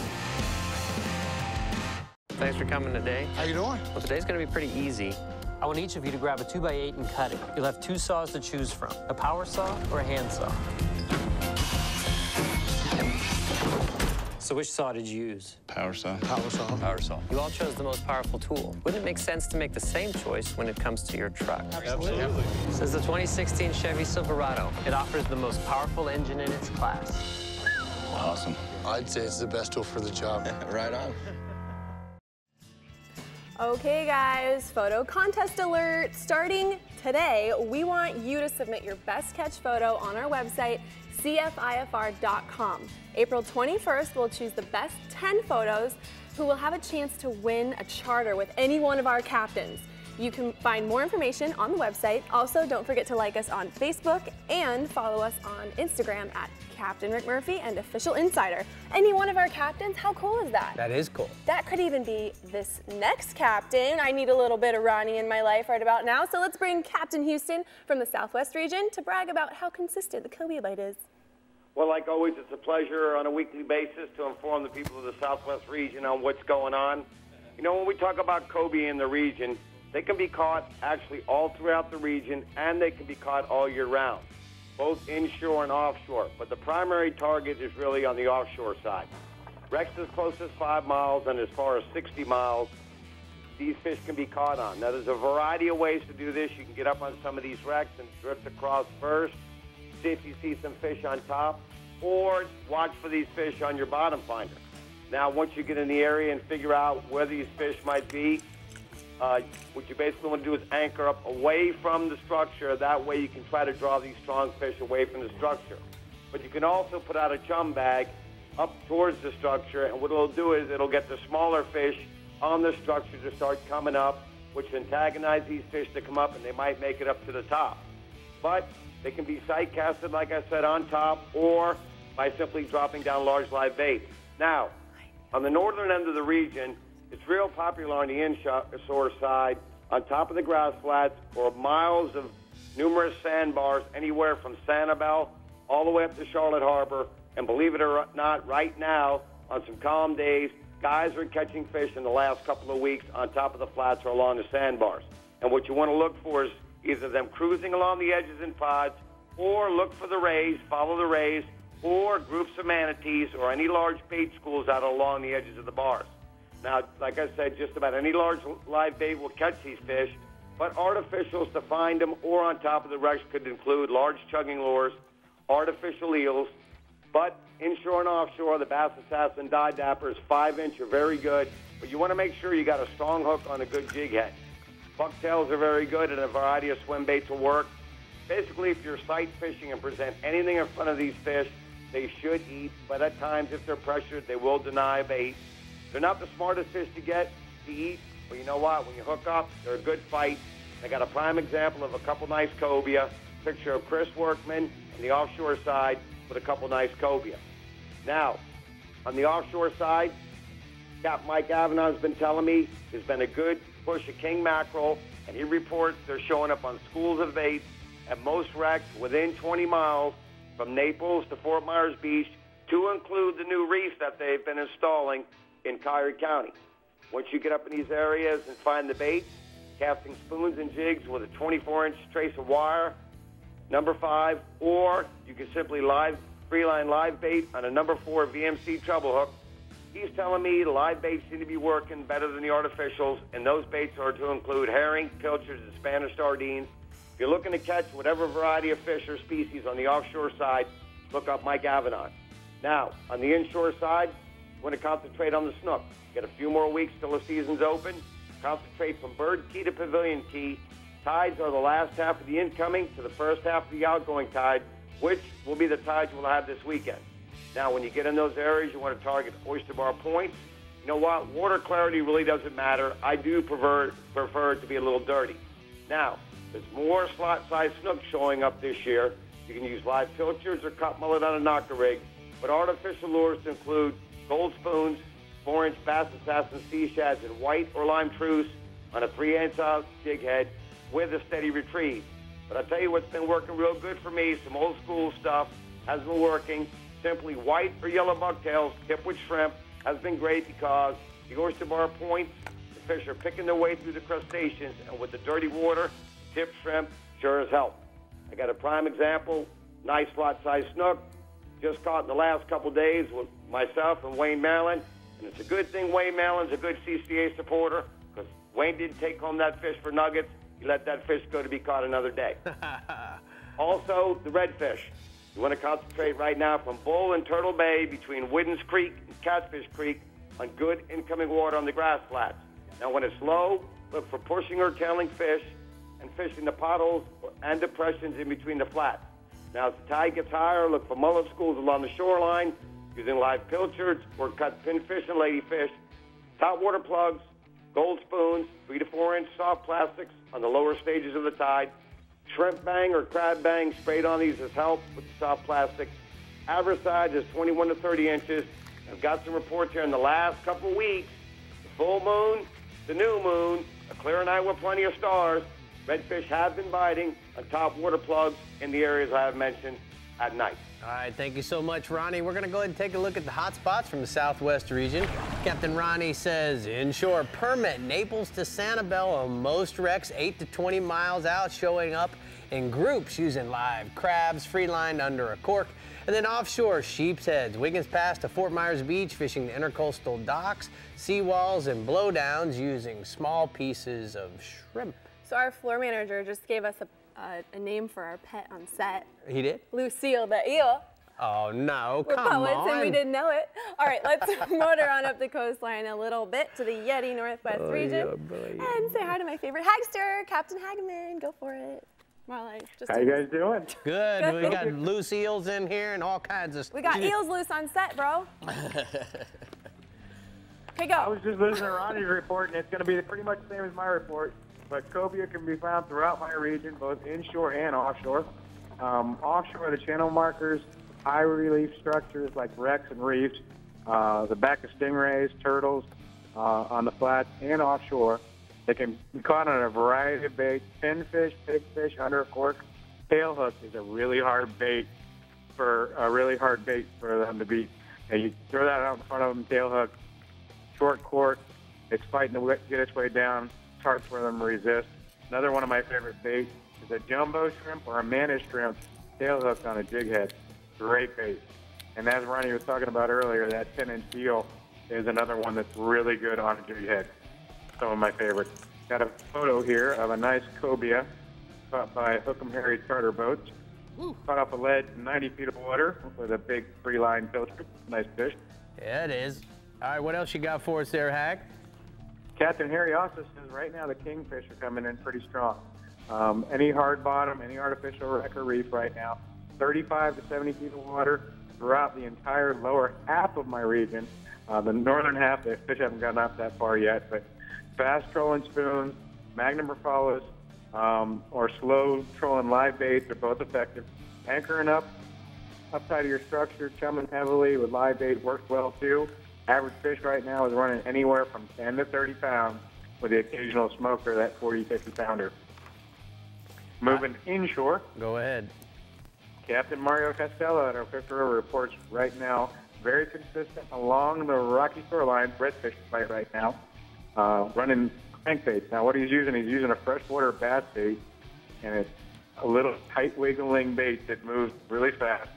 Thanks for coming today. How you doing? Well, today's going to be pretty easy. I want each of you to grab a 2x8 and cut it. You'll have 2 saws to choose from, a power saw or a hand saw. So which saw did you use? Power saw. Power saw. Power saw. You all chose the most powerful tool. Wouldn't it make sense to make the same choice when it comes to your truck? Absolutely. This is the 2016 Chevy Silverado. It offers the most powerful engine in its class. Awesome. I'd say it's the best tool for the job. Right on. Okay, guys, photo contest alert. Starting today, we want you to submit your best catch photo on our website, cfifr.com. April 21st, we'll choose the best 10 photos who will have a chance to win a charter with any one of our captains. You can find more information on the website. Also, don't forget to like us on Facebook and follow us on Instagram at Captain Rick Murphy and Official Insider. Any one of our captains, how cool is that? That is cool. That could even be this next captain. I need a little bit of Ronnie in my life right about now, so let's bring Captain Houston from the Southwest region to brag about how consistent the cobia bite is. Well, like always, it's a pleasure on a weekly basis to inform the people of the Southwest region on what's going on. You know, when we talk about cobia in the region, they can be caught actually all throughout the region, and they can be caught all year round, both inshore and offshore. But the primary target is really on the offshore side. Wrecks as close as 5 miles and as far as 60 miles, these fish can be caught on. Now, there's a variety of ways to do this. You can get up on some of these wrecks and drift across first. see if you see some fish on top, or watch for these fish on your bottom finder. Now, once you get in the area and figure out where these fish might be, what you basically want to do is anchor up away from the structure. That way you can try to draw these strong fish away from the structure. But you can also put out a chum bag up towards the structure, and what it'll do is it'll get the smaller fish on the structure to start coming up, which antagonize these fish to come up, and they might make it up to the top. But they can be sight casted, like I said, on top, or by simply dropping down large live bait. Now, on the northern end of the region, it's real popular on the inshore side, on top of the grass flats, or miles of numerous sandbars, anywhere from Sanibel all the way up to Charlotte Harbor. And believe it or not, right now, on some calm days, guys are catching fish in the last couple of weeks on top of the flats or along the sandbars. And what you want to look for is either them cruising along the edges in pods, or look for the rays, follow the rays, or groups of manatees or any large bait schools out along the edges of the bars. Now, like I said, just about any large live bait will catch these fish, but artificials to find them or on top of the wrecks could include large chugging lures, artificial eels, but inshore and offshore, the Bass Assassin Die Dappers 5-inch are very good, but you want to make sure you got a strong hook on a good jig head. Bucktails are very good, and a variety of swim baits will work. Basically, if you're sight fishing and present anything in front of these fish, they should eat, but at times, if they're pressured, they will deny bait. They're not the smartest fish to eat, but you know what? When you hook up, they're a good fight. I got a prime example of a couple nice cobia, picture of Chris Workman on the offshore side with a couple nice cobia. Now, on the offshore side, Captain Mike Avenon's been telling me there's been a good push of king mackerel, and he reports they're showing up on schools of baits at most wrecks within 20 miles from Naples to Fort Myers Beach, to include the new reef that they've been installing in Cuyahoga County. Once you get up in these areas and find the baits, casting spoons and jigs with a 24-inch trace of wire, number 5, or you can simply freeline live bait on a number 4 VMC treble hook. He's telling me the live baits seem to be working better than the artificials, and those baits are to include herring, pilchards, and Spanish sardines. If you're looking to catch whatever variety of fish or species on the offshore side, look up Mike Avedon. Now, on the inshore side, you want to concentrate on the snook. Get a few more weeks till the season's open. Concentrate from bird key to pavilion key. Tides are the last half of the incoming to the first half of the outgoing tide, which will be the tides we'll have this weekend. Now, when you get in those areas, you want to target oyster bar points. You know what? Water clarity really doesn't matter. I do prefer it to be a little dirty. Now, there's more slot-sized snook showing up this year. You can use live pilchards or cut mullet on a knocker rig, but artificial lures include gold spoons, 4-inch Bass Assassin sea shads in white or lime truce on a 3-inch jig head with a steady retrieve. But I'll tell you what's been working real good for me, some old school stuff has been working. Simply white or yellow bucktails tipped with shrimp has been great because the oyster bar points, the fish are picking their way through the crustaceans, and with the dirty water, tipped shrimp sure as help. I got a prime example, nice slot-sized snook, just caught in the last couple days with myself and Wayne Mallon, and it's a good thing Wayne Mallon's a good CCA supporter, because Wayne didn't take home that fish for nuggets. He let that fish go to be caught another day. Also, the redfish. You want to concentrate right now from Bull and Turtle Bay between Whiddens Creek and Catfish Creek on good incoming water on the grass flats. Now, when it's low, look for pushing or tailing fish and fishing the potholes and depressions in between the flats. Now, as the tide gets higher, look for mullet schools along the shoreline using live pilchards or cut pinfish and ladyfish, top water plugs, gold spoons, 3 to 4-inch soft plastics on the lower stages of the tide. Shrimp bang or crab bang sprayed on these has helped with the soft plastic. Average size is 21 to 30 inches. I've got some reports here in the last couple of weeks. The full moon, the new moon, a clear night with plenty of stars. Redfish have been biting on top water plugs in the areas I have mentioned at night. All right, thank you so much, Ronnie. We're going to go ahead and take a look at the hot spots from the Southwest region. Captain Ronnie says inshore permit, Naples to Sanibel on most wrecks, 8 to 20 miles out, showing up in groups using live crabs, free-lined under a cork. And then offshore, Sheep's Heads, Wiggins Pass to Fort Myers Beach, fishing the intercoastal docks, seawalls, and blowdowns using small pieces of shrimp. So our floor manager just gave us a a name for our pet on set. He did? Lucille the eel. Oh, no, We're come poets on. and we didn't know it. All right, let's motor on up the coastline a little bit to the YETI Northwest region and say hi to my favorite hagster, Captain Hageman. Go for it. While I just How you guys doing? Good. We got loose eels in here and all kinds of stuff. We got eels loose on set, bro. Okay, go. I was just listening to Ronnie's report, and it's going to be pretty much the same as my report. But cobia can be found throughout my region, both inshore and offshore. Offshore, the channel markers, high relief structures like wrecks and reefs, the back of stingrays, turtles on the flats, and offshore. They can be caught on a variety of baits: pinfish, pigfish, under a cork. Tail hook is a really hard bait for them to beat. And you throw that out in front of them, tail hook, short cork. It's fighting to get its way down. It's hard for them to resist. Another one of my favorite baits is a jumbo shrimp or a mantis shrimp tail hook on a jig head. Great bait. And as Ronnie was talking about earlier, that 10-inch eel is another one that's really good on a jig head. Some of my favorites. Got a photo here of a nice cobia caught by Hook'em Harry charter boats. Caught off a ledge in 90 feet of water with a big 3-line filter. Nice fish. Yeah, it is. All right, what else you got for us there, Hag? Captain Harry also says right now the kingfish are coming in pretty strong. Any hard bottom, any artificial wreck or reef right now, 35 to 70 feet of water throughout the entire lower half of my region. The northern half, the fish haven't gotten up that far yet, but fast trolling spoons, magnum raphalas, or slow trolling live baits are both effective. Anchoring up tight of your structure, chumming heavily with live bait works well too. Average fish right now is running anywhere from 10 to 30 pounds with the occasional smoker, that 40, 50 pounder. Moving inshore. Go ahead. Captain Mario Costello at our Fifth River reports right now, very consistent along the rocky shoreline, redfish bite right now, running crankbaits. Now what he's using a freshwater bass bait, and it's a little tight wiggling bait that moves really fast,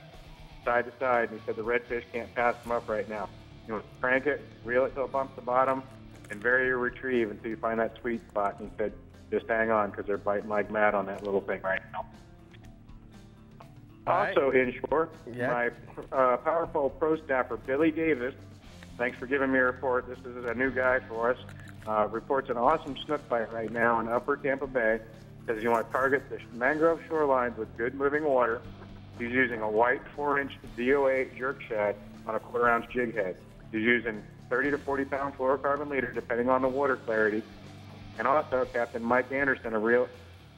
side to side. And he said the redfish can't pass him up right now. You know, crank it, reel it till it bumps the bottom, and vary your retrieve until you find that sweet spot. And he said, just hang on, because they're biting like mad on that little thing right now. Also inshore, my powerful pro staffer, Billy Davis, thanks for giving me a report. This is a new guy for us. Reports an awesome snook bite right now in upper Tampa Bay. Says you want to target the mangrove shorelines with good moving water. He's using a white 4-inch DO8 jerk shad on a 1/4-ounce jig head. He's using 30 to 40 pound fluorocarbon leader, depending on the water clarity. And also, Captain Mike Anderson of Real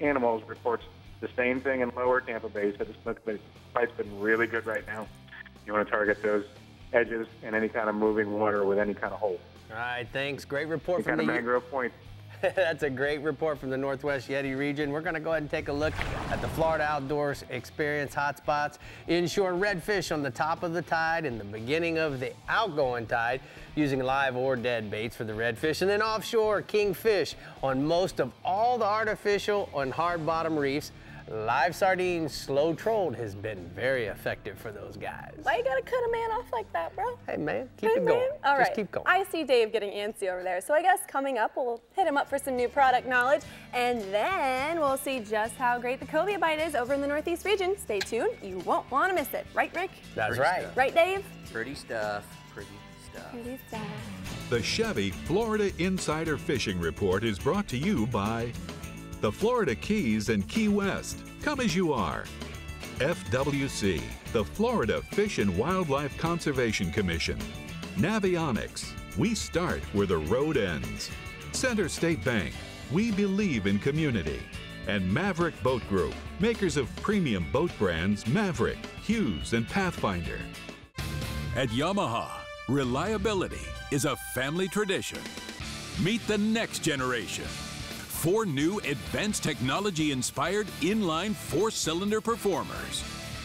Animals reports the same thing in lower Tampa Bay. He said the snook bite's been really good right now. You want to target those edges in any kind of moving water with any kind of hole. All right, thanks. Great report from the mangrove point. That's a great report from the Northwest YETI region. We're going to go ahead and take a look at the Florida Outdoors Experience hotspots. Inshore redfish on the top of the tide and the beginning of the outgoing tide using live or dead baits for the redfish. And then offshore, kingfish on most of all the artificial and hard bottom reefs. Live sardines, slow trolled, has been very effective for those guys. Why you gotta cut a man off like that, bro? Hey, man, keep it going. All right. Just keep going. I see Dave getting antsy over there, so I guess coming up, we'll hit him up for some new product knowledge, and then we'll see just how great the cobia bite is over in the Northeast region. Stay tuned. You won't want to miss it. Right, Rick? That's right. Right, Dave? Pretty stuff. Pretty stuff. Pretty stuff. The Chevy Florida Insider Fishing Report is brought to you by the Florida Keys and Key West. Come as you are. FWC, the Florida Fish and Wildlife Conservation Commission. Navionics, we start where the road ends. Center State Bank, we believe in community. And Maverick Boat Group, makers of premium boat brands Maverick, Hughes, and Pathfinder. At Yamaha, reliability is a family tradition. Meet the next generation. 4 new advanced technology-inspired inline 4-cylinder performers.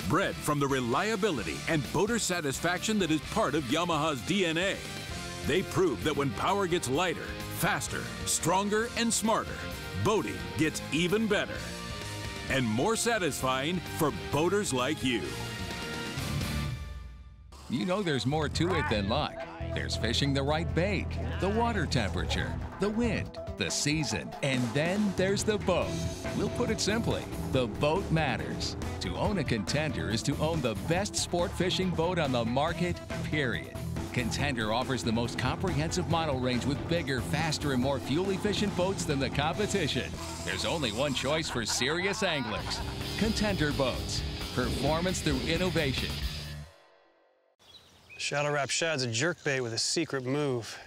Bred from the reliability and boater satisfaction that is part of Yamaha's DNA. They prove that when power gets lighter, faster, stronger, and smarter, boating gets even better. And more satisfying for boaters like you. You know there's more to it than luck. There's fishing the right bait, the water temperature, the wind, the season, and then there's the boat. We'll put it simply, the boat matters. To own a Contender is to own the best sport fishing boat on the market, period. Contender offers the most comprehensive model range with bigger, faster, and more fuel-efficient boats than the competition. There's only one choice for serious anglers. Contender boats. Performance through innovation. Shallow Rap Shad's a jerkbait with a secret move.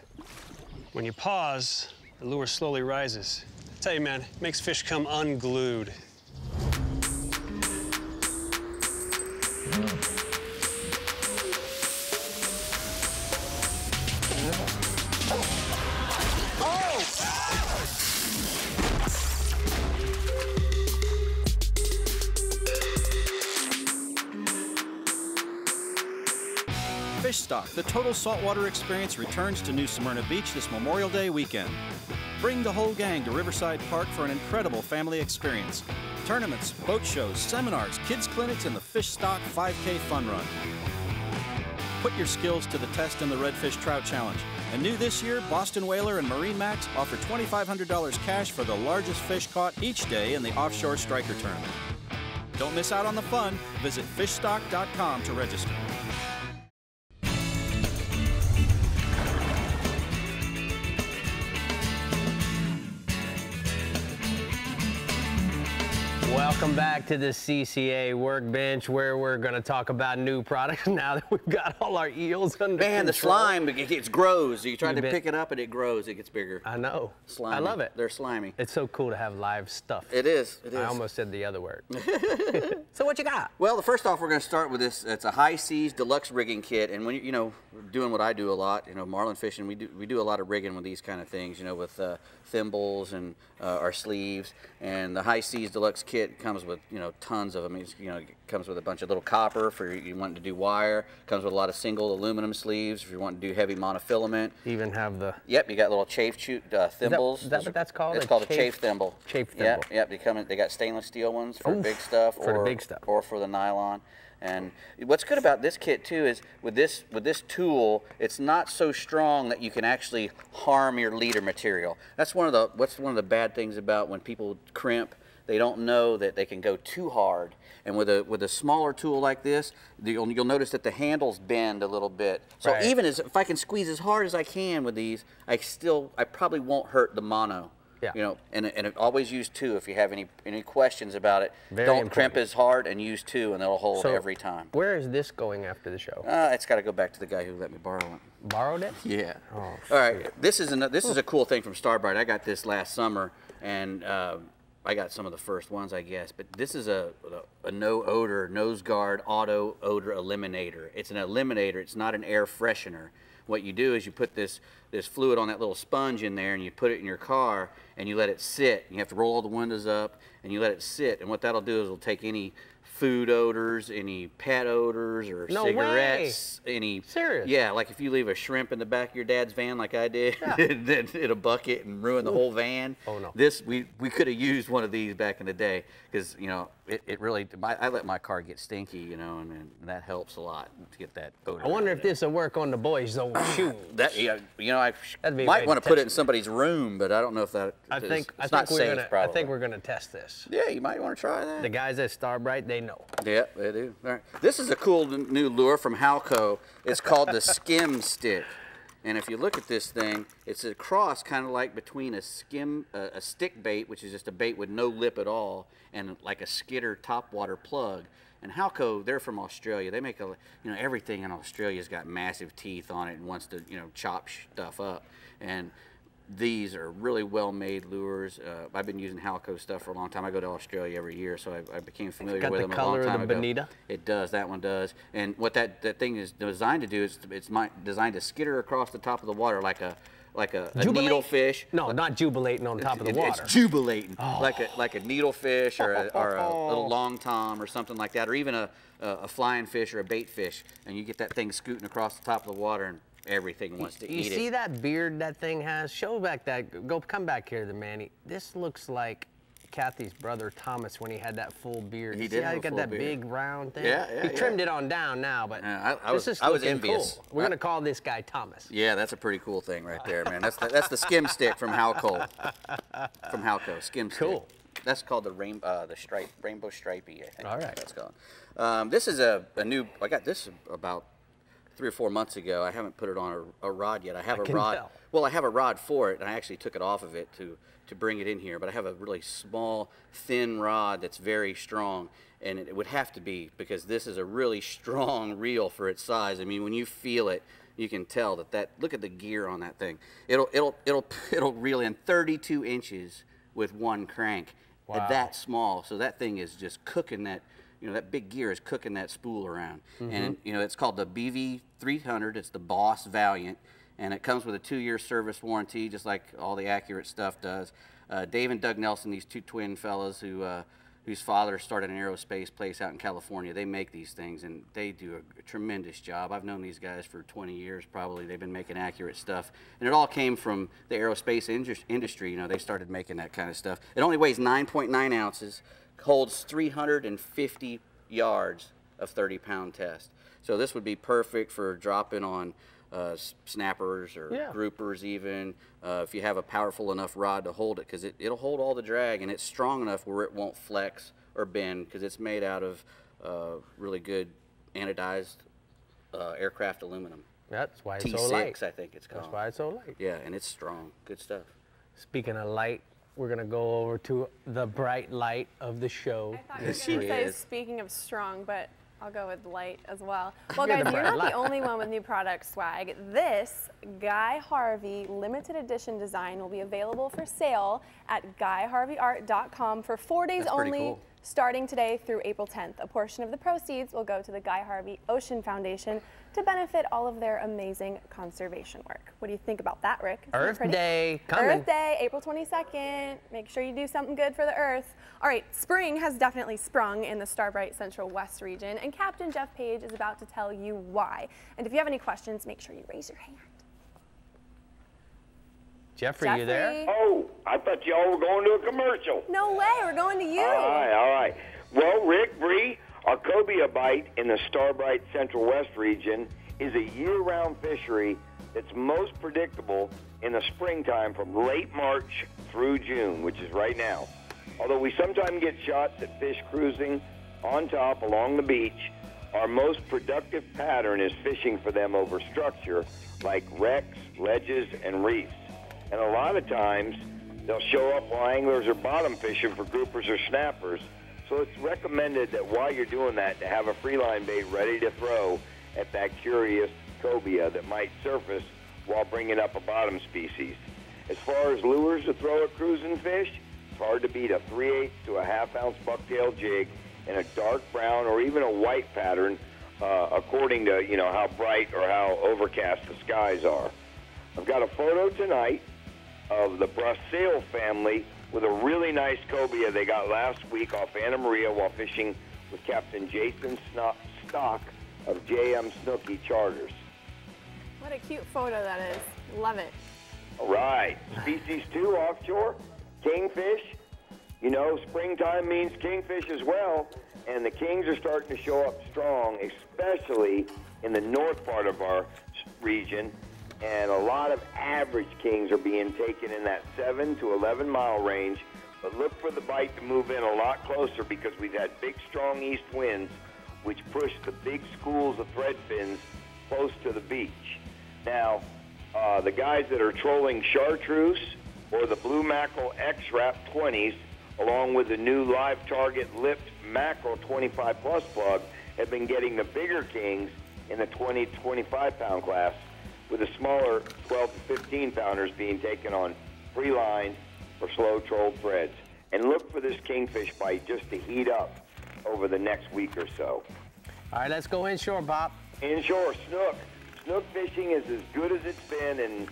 When you pause, the lure slowly rises. I tell you, man, it makes fish come unglued. Fish Stock, the total saltwater experience, returns to New Smyrna Beach this Memorial Day weekend. Bring the whole gang to Riverside Park for an incredible family experience. Tournaments, boat shows, seminars, kids clinics, and the Fish Stock 5K Fun Run. Put your skills to the test in the Redfish Trout Challenge. And new this year, Boston Whaler and Marine Max offer $2,500 cash for the largest fish caught each day in the Offshore Striker Tournament. Don't miss out on the fun. Visit fishstock.com to register. Welcome back to the CCA Workbench, where we're going to talk about new products now that we've got all our eels under control. The slime, it grows. You try to pick it up and it grows, it gets bigger. I know. Slimy. I love it. They're slimy. It's so cool to have live stuff. It is. It is. I almost said the other word. So what you got? Well, first off, we're going to start with this. It's a high seas deluxe rigging kit, and when doing what I do a lot, marlin fishing, we do a lot of rigging with these kind of things, with thimbles and our sleeves. And the high seas deluxe kit comes with tons of them. It comes with a bunch of little copper for you wanting to do wire. Comes with a lot of single aluminum sleeves if you want to do heavy monofilament. Even have the. Yep, you got little chafe thimbles. Is that what that's called? It's called a chafe thimble. Chafe thimble. Yep. They got stainless steel ones for big stuff, for the big stuff, or for the nylon. And what's good about this kit too is with this tool, it's not so strong that you can actually harm your leader material. That's one of the bad things about when people crimp. They don't know that they can go too hard. And with a smaller tool like this, you'll notice that the handles bend a little bit. So even if I can squeeze as hard as I can with these, I probably won't hurt the mono. Yeah. And always use 2 if you have any questions about it. Don't crimp as hard, and use 2, and it'll hold every time. Where is this going after the show? It's got to go back to the guy who let me borrow it. Borrowed it? Yeah. Oh, all right. This is a cool thing from Starbright. I got this last summer, and I got some of the first ones, I guess. But this is a no odor nose guard auto odor eliminator. It's an eliminator. It's not an air freshener. What you do is you put this fluid on that little sponge in there, and you put it in your car, and you let it sit. You have to roll all the windows up, and you let it sit. And what that'll do is it'll take any food odors, any pet odors, or cigarettes, any. Serious? Yeah, like if you leave a shrimp in the back of your dad's van, like I did, then it'll bucket and ruin the whole van. Oh no! We could have used one of these back in the day, because it really. I let my car get stinky, and that helps a lot to get that odor. I wonder if this will work on the boys' old shoes. I might want to put it in somebody's room, but I don't know if that. It's not safe. I think we're gonna test this. Yeah, you might want to try that. The guys at Starbright, they know. Yeah, they do. All right. This is a cool new lure from Halco. It's called the Skim Stick. And if you look at this thing, it's a cross kind of like between a stick bait, which is just a bait with no lip at all, and like a skidder topwater plug. And Halco, they're from Australia. They make everything in Australia's got massive teeth on it and wants to chop stuff up. And these are really well-made lures. I've been using Halco stuff for a long time. I go to Australia every year, so I became familiar with them a long time ago. Got the color of the bonita? It does. That one does. And what that thing is designed to do is it's designed to skitter across the top of the water like a needlefish. No, not jubilating on top of the water. It's jubilating, like a needlefish or a little long tom or something like that, or even a flying fish or a bait fish, and you get that thing scooting across the top of the water, and everything wants to eat it. You see that beard that thing has? Show back that. Come back here, the Manny. This looks like Kathy's brother Thomas when he had that full beard. He See did how have he a got full that beard. big round thing? Yeah, He trimmed it on down now, but I this is was looking envious. cool. We're gonna call this guy Thomas. Yeah, that's a pretty cool thing right there, man. That's the skim stick from Halco. From Halco, skim stick. Cool. That's called the rainbow stripey, I think. All right. That's called. This is a new. I got this about 3 or 4 months ago. I haven't put it on a rod yet. I have a rod. Tell. Well, I have a rod for it, and I actually took it off of it to bring it in here. But I have a really small, thin rod that's very strong, and it would have to be because this is a really strong reel for its size. I mean, when you feel it, you can tell that. Look at the gear on that thing. It'll reel in 32 inches with one crank. Wow. That small. So that thing is just cooking that. You know, that big gear is cooking that spool around. And, you know, it's called the BV300. It's the Boss Valiant. And it comes with a 2-year service warranty, just like all the Accurate stuff does. Dave and Doug Nelson, these two twin fellas whose father started an aerospace place out in California, they make these things, and they do a tremendous job. I've known these guys for 20 years, probably. They've been making Accurate stuff. And it all came from the aerospace industry. You know, they started making that kind of stuff. It only weighs 9.9 ounces. Holds 350 yards of 30-pound test. So this would be perfect for dropping on snappers or groupers even, if you have a powerful enough rod to hold it, because it'll hold all the drag, and it's strong enough where it won't flex or bend, because it's made out of really good anodized aircraft aluminum. That's why it's T6, so light. I think it's called. That's why it's so light. Yeah, and it's strong. Good stuff. Speaking of light, we're going to go over to the bright light of the show. I thought you were going to say, speaking of strong, but I'll go with light as well. Well, guys, you're not the only one with new product swag. This Guy Harvey limited edition design will be available for sale at GuyHarveyArt.com for 4 days only, starting today through April 10th. A portion of the proceeds will go to the Guy Harvey Ocean Foundation to benefit all of their amazing conservation work. What do you think about that, Rick? Earth Day coming. Earth Day, April 22nd. Make sure you do something good for the Earth. All right, spring has definitely sprung in the Starbright Central West region, and Captain Jeff Page is about to tell you why. And if you have any questions, make sure you raise your hand. Jeffrey, you there? Oh, I thought y'all were going to a commercial. No way, we're going to you. All right. Well, Rick, Bree, our cobia bite in the Starbright Central West region is a year-round fishery that's most predictable in the springtime from late March through June, which is right now. Although we sometimes get shots at fish cruising on top along the beach, our most productive pattern is fishing for them over structure like wrecks, ledges, and reefs. And a lot of times, they'll show up while anglers are bottom fishing for groupers or snappers. So it's recommended that while you're doing that, to have a free line bait ready to throw at that curious cobia that might surface while bringing up a bottom species. As far as lures to throw at cruising fish, it's hard to beat a 3/8 to a 1/2 ounce bucktail jig in a dark brown or even a white pattern, according to how bright or how overcast the skies are. I've got a photo tonight of the Brasil family with a really nice cobia they got last week off Anna Maria while fishing with Captain Jason Stock of JM Snooky Charters. What a cute photo that is. Love it. All right. Species 2 offshore, kingfish. You know, springtime means kingfish as well, and the kings are starting to show up strong, especially in the north part of our region. And a lot of average kings are being taken in that 7 to 11 mile range. But look for the bite to move in a lot closer because we've had big, strong east winds, which push the big schools of thread fins close to the beach. Now, the guys that are trolling chartreuse or the blue mackerel X-Wrap 20s, along with the new live target lipped mackerel 25 plus plug, have been getting the bigger kings in the 20 to 25 pound class, with the smaller 12 to 15 pounders being taken on free line for slow trolled threads. And look for this kingfish bite just to heat up over the next week or so. All right, let's go inshore, Bob. Inshore, snook. Snook fishing is as good as it's been in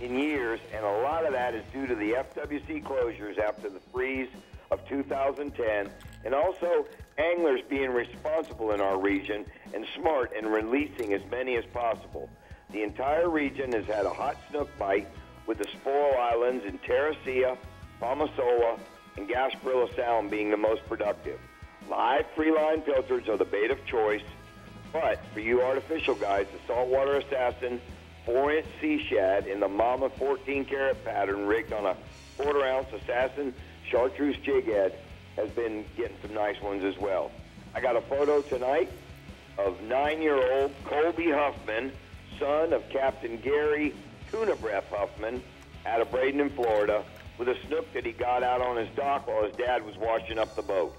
years, and a lot of that is due to the FWC closures after the freeze of 2010, and also anglers being responsible in our region and smart in releasing as many as possible. The entire region has had a hot snook bite with the Spoil Islands in Terracea, Palmasola, and Gasparilla Sound being the most productive. Live free-line filters are the bait of choice, but for you artificial guys, the Saltwater Assassin 4-inch sea shad in the Mama 14-karat pattern rigged on a 1/4-ounce Assassin chartreuse jig head has been getting some nice ones as well. I got a photo tonight of 9-year-old Colby Huffman, son of Captain Gary Tuna Breath Huffman out of Bradenton, Florida, with a snook that he got out on his dock while his dad was washing up the boat.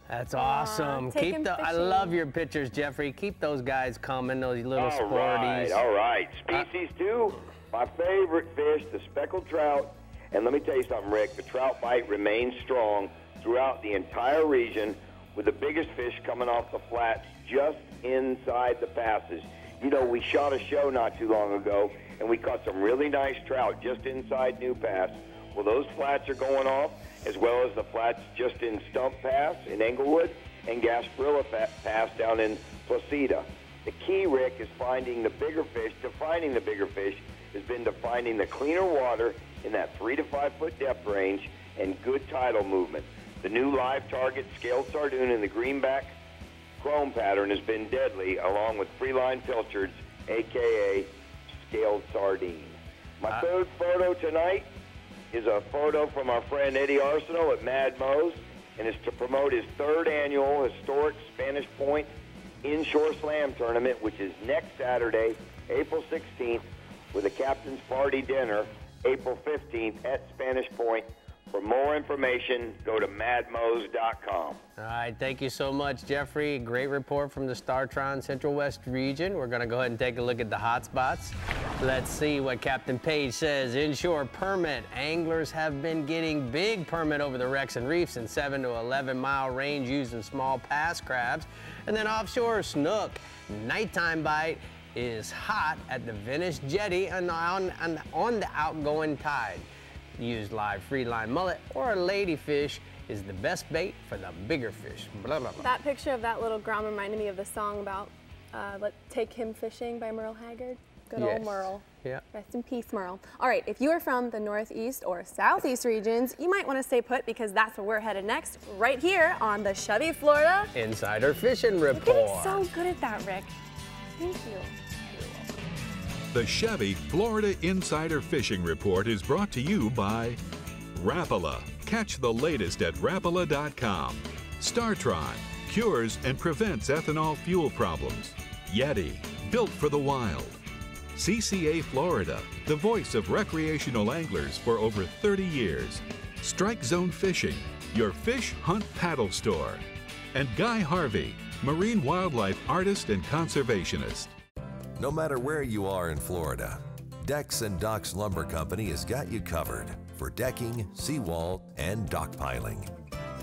That's awesome. I love your pictures, Jeffrey. Keep those guys coming, those little sporties. All right. Species 2, my favorite fish, the speckled trout. And let me tell you something, Rick, the trout bite remains strong throughout the entire region, with the biggest fish coming off the flats just inside the passes. You know, we shot a show not too long ago, and we caught some really nice trout just inside New Pass. Well, those flats are going off, as well as the flats just in Stump Pass in Englewood and Gasparilla Pass down in Placida. The key, Rick, is finding the bigger fish. Defining the bigger fish has been defining the cleaner water in that 3 to 5 foot depth range and good tidal movement. The new live target scaled sardine in the greenback chrome pattern has been deadly, along with free-line pilchards, a.k.a. scaled sardine. My third photo tonight is a photo from our friend Eddie Arsenault at Mad Mo's, and is to promote his 3rd annual historic Spanish Point Inshore Slam Tournament, which is next Saturday, April 16th, with a Captain's Party Dinner, April 15th at Spanish Point. For more information, go to madmos.com. All right, thank you so much, Jeffrey. Great report from the STARTRON Central West region. We're going to go ahead and take a look at the hot spots. Let's see what Captain Page says. Inshore permit. Anglers have been getting big permit over the wrecks and reefs in 7 to 11-mile range using small pass crabs. And then offshore snook. Nighttime bite is hot at the Venice Jetty and on the outgoing tide. Use live free-line mullet or a ladyfish is the best bait for the bigger fish. Blah, blah, blah. That picture of that little ground reminded me of the song about Take Him Fishing by Merle Haggard. Good old Merle. Yeah. Rest in peace, Merle. All right, if you are from the northeast or southeast regions, you might want to stay put because that's where we're headed next, right here on the Chevy, Florida Insider Fishing Report. You're getting so good at that, Rick. Thank you. The Chevy Florida Insider Fishing Report is brought to you by Rapala. Catch the latest at Rapala.com. STARTRON cures and prevents ethanol fuel problems. YETI, built for the wild. CCA Florida, the voice of recreational anglers for over 30 years. Strike Zone Fishing, your fish hunt paddle store. And Guy Harvey, marine wildlife artist and conservationist. No matter where you are in Florida, Decks and Docks Lumber Company has got you covered for decking, seawall, and dock piling.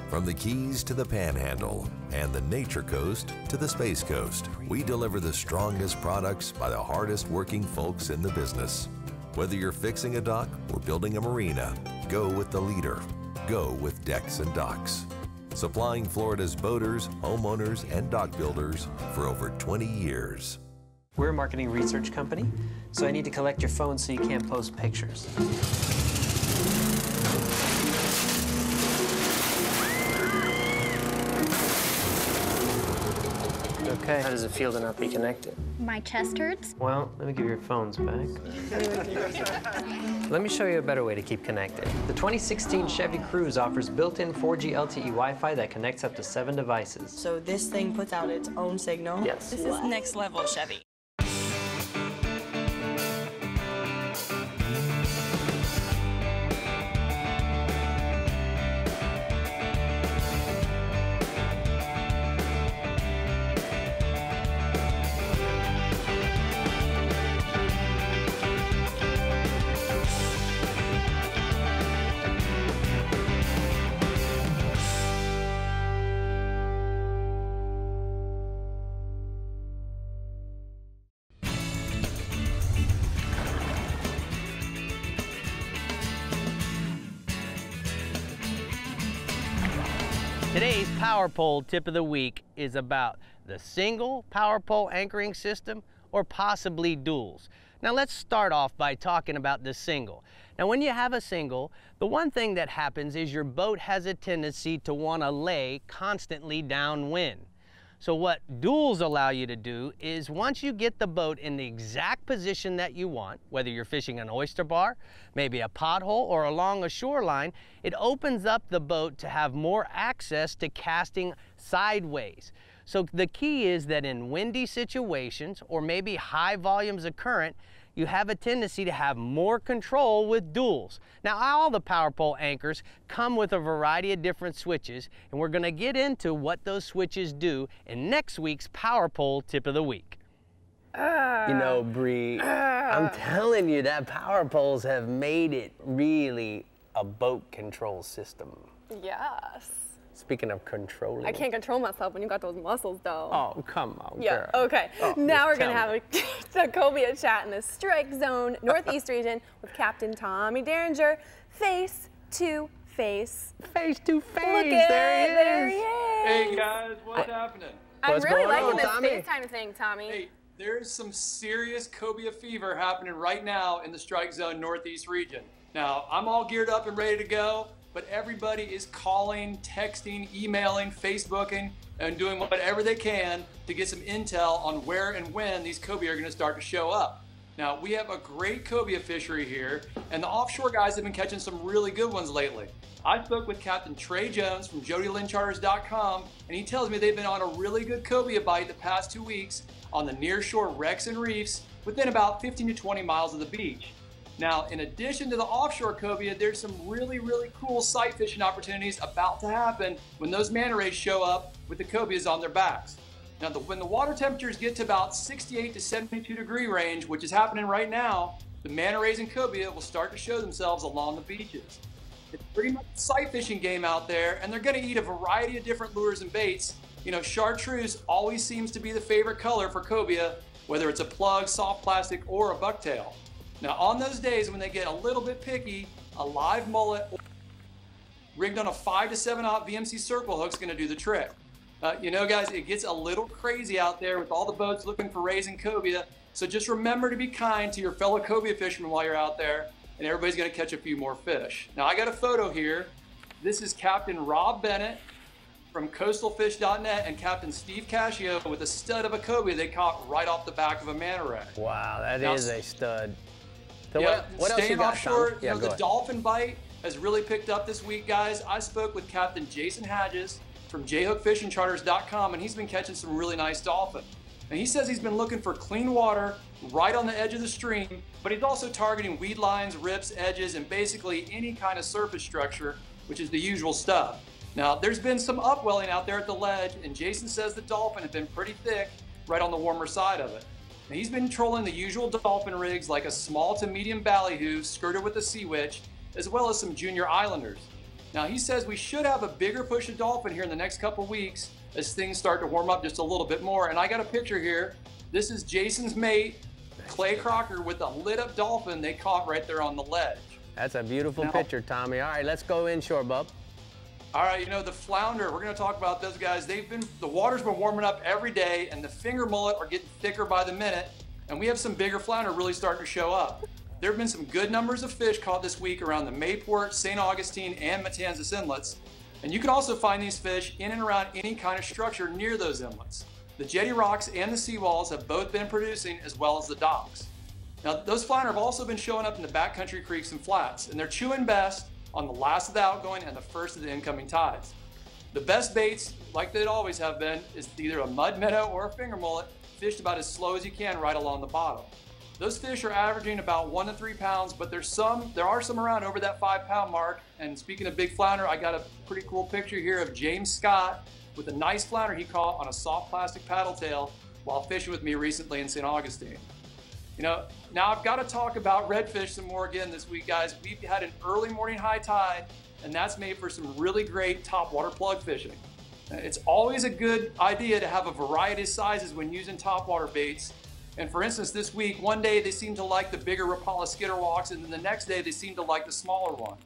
From the Keys to the Panhandle and the Nature Coast to the Space Coast, we deliver the strongest products by the hardest working folks in the business. Whether you're fixing a dock or building a marina, go with the leader. Go with Decks and Docks. Supplying Florida's boaters, homeowners, and dock builders for over 20 years. We're a marketing research company, so I need to collect your phone so you can't post pictures. Okay, how does it feel to not be connected? My chest hurts. Well, let me give your phones back. Let me show you a better way to keep connected. The 2016 Chevy Cruze offers built-in 4G LTE Wi-Fi that connects up to 7 devices. So this thing puts out its own signal? Yes. This is next level Chevy. Today's power pole tip of the week is about the single power pole anchoring system or possibly duals. Now let's start off by talking about the single. Now when you have a single, the one thing that happens is your boat has a tendency to want to lay constantly downwind. So what duals allow you to do is once you get the boat in the exact position that you want, whether you're fishing an oyster bar, maybe a pothole, or along a shoreline, it opens up the boat to have more access to casting sideways. So the key is that in windy situations or maybe high volumes of current, you have a tendency to have more control with duals. Now all the power pole anchors come with a variety of different switches, and we're gonna get into what those switches do in next week's power pole tip of the week. You know, Bree, I'm telling you that power poles have made it really a boat control system. Yes. Speaking of controlling. I can't control myself when you got those muscles, though. Oh, come on, yeah, girl. okay. Oh, now we're going to tell have a Cobia chat in the strike zone, Northeast region, with Captain Tommy Derringer, face to face. Face to face. Look at there he is. Hey, guys, what's happening? I'm really liking this Tommy? FaceTime thing, Tommy. Hey, there's some serious Cobia fever happening right now in the strike zone Northeast region. Now, I'm all geared up and ready to go, but everybody is calling, texting, emailing, Facebooking, and doing whatever they can to get some intel on where and when these cobia are going to start to show up. Now, we have a great cobia fishery here, and the offshore guys have been catching some really good ones lately. I spoke with Captain Trey Jones from JodyLynnCharters.com, and he tells me they've been on a really good cobia bite the past 2 weeks on the nearshore wrecks and reefs within about 15 to 20 miles of the beach. Now, in addition to the offshore cobia, there's some really, really cool sight fishing opportunities about to happen when those manta rays show up with the cobias on their backs. Now, when the water temperatures get to about 68 to 72 degree range, which is happening right now, the manta rays and cobia will start to show themselves along the beaches. It's pretty much a sight fishing game out there, and they're going to eat a variety of different lures and baits. You know, chartreuse always seems to be the favorite color for cobia, whether it's a plug, soft plastic, or a bucktail. Now, on those days when they get a little bit picky, a live mullet rigged on a 5 to 7/0 VMC circle hook is going to do the trick. You know, guys, it gets a little crazy out there with all the boats looking for rays and cobia, so just remember to be kind to your fellow cobia fishermen while you're out there, and everybody's going to catch a few more fish. Now, I got a photo here. This is Captain Rob Bennett from CoastalFish.net and Captain Steve Cascio with a stud of a cobia they caught right off the back of a manta ray. Wow, that is a stud. So yeah, what else you got, offshore, Tom? you know, the dolphin bite has really picked up this week, guys. I spoke with Captain Jason Hadges from JHookFishingCharters.com, and he's been catching some really nice dolphin. And he says he's been looking for clean water right on the edge of the stream, but he's also targeting weed lines, rips, edges, and basically any kind of surface structure, which is the usual stuff. Now, there's been some upwelling out there at the ledge, and Jason says the dolphin have been pretty thick right on the warmer side of it. Now, he's been trolling the usual dolphin rigs like a small to medium ballyhoo skirted with a sea witch, as well as some junior islanders. Now, he says we should have a bigger push of dolphin here in the next couple weeks as things start to warm up just a little bit more. And I got a picture here. This is Jason's mate, Clay Crocker, with a lit up dolphin they caught right there on the ledge. That's a beautiful picture, Tommy. All right, let's go inshore, bub. All right, you know, the flounder, we're going to talk about those guys. The water's been warming up every day, and the finger mullet are getting thicker by the minute, and we have some bigger flounder really starting to show up. There have been some good numbers of fish caught this week around the Mayport, St. Augustine, and Matanzas inlets, and you can also find these fish in and around any kind of structure near those inlets. The jetty rocks and the seawalls have both been producing, as well as the docks. Now, those flounder have also been showing up in the backcountry creeks and flats, and they're chewing best on the last of the outgoing and the first of the incoming tides. The best baits, like they always have been, is either a mud minnow or a finger mullet, fished about as slow as you can right along the bottom. Those fish are averaging about 1 to 3 pounds, but there are some around over that 5-pound mark. And speaking of big flounder, I got a pretty cool picture here of James Scott with a nice flounder he caught on a soft plastic paddle tail while fishing with me recently in St. Augustine. You know, now I've got to talk about redfish some more again this week, guys. We've had an early morning high tide, and that's made for some really great topwater plug fishing. It's always a good idea to have a variety of sizes when using topwater baits. And for instance, this week, one day they seem to like the bigger Rapala skitterwalks, and then the next day they seem to like the smaller one.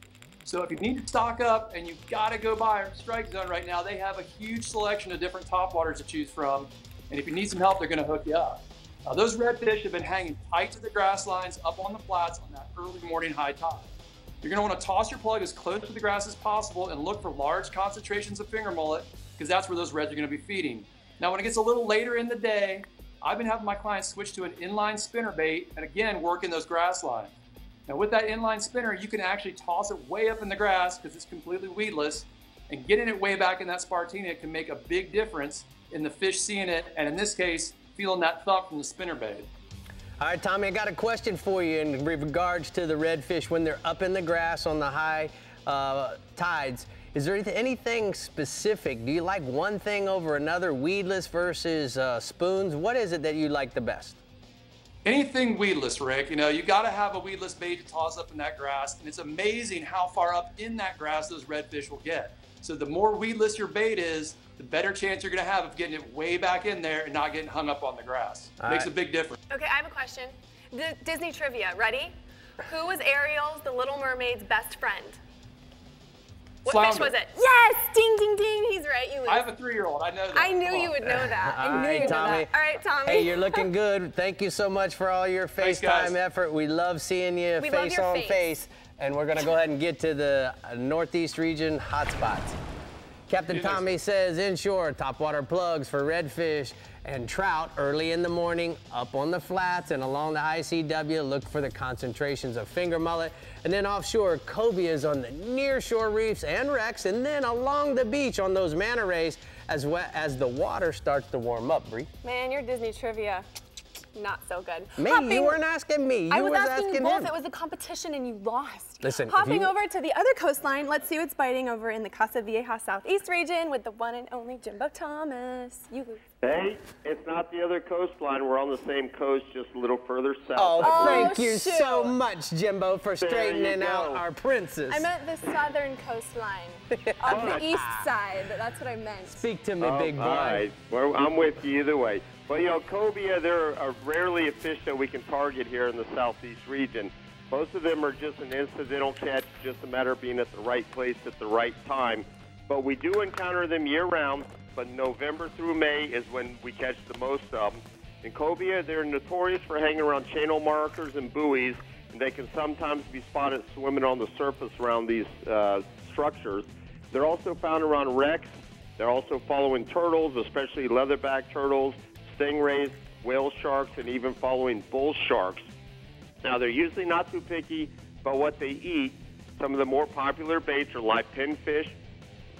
So if you need to stock up and you've got to go buy our Strike Zone right now, they have a huge selection of different topwaters to choose from. And if you need some help, they're going to hook you up. Those redfish have been hanging tight to the grass lines up on the flats on that early morning high tide. You're going to want to toss your plug as close to the grass as possible and look for large concentrations of finger mullet, because that's where those reds are going to be feeding. Now, when it gets a little later in the day, I've been having my clients switch to an inline spinner bait and again work in those grass lines. Now, with that inline spinner, you can actually toss it way up in the grass because it's completely weedless, and getting it way back in that Spartina can make a big difference in the fish seeing it, and in this case, feeling that thump from the spinner bait. All right, Tommy, I got a question for you in regards to the redfish when they're up in the grass on the high tides. Is there anything specific? Do you like one thing over another, weedless versus spoons? What is it that you like the best? Anything weedless, Rick. You know, you got to have a weedless bait to toss up in that grass, and it's amazing how far up in that grass those redfish will get. So the more weedless your bait is, the better chance you're going to have of getting it way back in there and not getting hung up on the grass. Makes a big difference. Okay, I have a question. Disney trivia, ready? Who was Ariel's, the Little Mermaid's best friend? What fish was it? Yes! Ding, ding, ding. He's right. You lose. I have a 3-year-old. I know that. I knew you would know that. I knew you would know that. All right, Tommy. Hey, you're looking good. Thank you so much for all your FaceTime effort. We love seeing you face on face. And we're going to go ahead and get to the Northeast region hotspots. Captain Tommy says inshore, topwater plugs for redfish and trout early in the morning, up on the flats and along the ICW. Look for the concentrations of finger mullet. And then offshore, cobias on the nearshore reefs and wrecks, and then along the beach on those manta rays as well as the water starts to warm up, Bree. Man, your Disney trivia. Not so good. Me? You weren't asking me. I was asking you both. him. It was a competition and you lost. Listen, Hopping over to the other coastline, let's see what's biting over in the Casa Vieja Southeast region with the one and only Jimbo Thomas. You lose. Hey, it's not the other coastline. We're on the same coast, just a little further south. Oh, thank you so much, Jimbo, for straightening out our princess. I meant the southern coastline of the east side. That's what I meant. Speak to me, big boy. All right. Well, I'm with you either way. Well, you know, cobia, they're rarely a fish that we can target here in the southeast region. Most of them are just an incidental catch, just a matter of being at the right place at the right time. But we do encounter them year-round, but November through May is when we catch the most of them. And cobia, they're notorious for hanging around channel markers and buoys, and they can sometimes be spotted swimming on the surface around these structures. They're also found around wrecks. They're also following turtles, especially leatherback turtles, stingrays, whale sharks, and even following bull sharks. Now, they're usually not too picky about what they eat. Some of the more popular baits are live pinfish,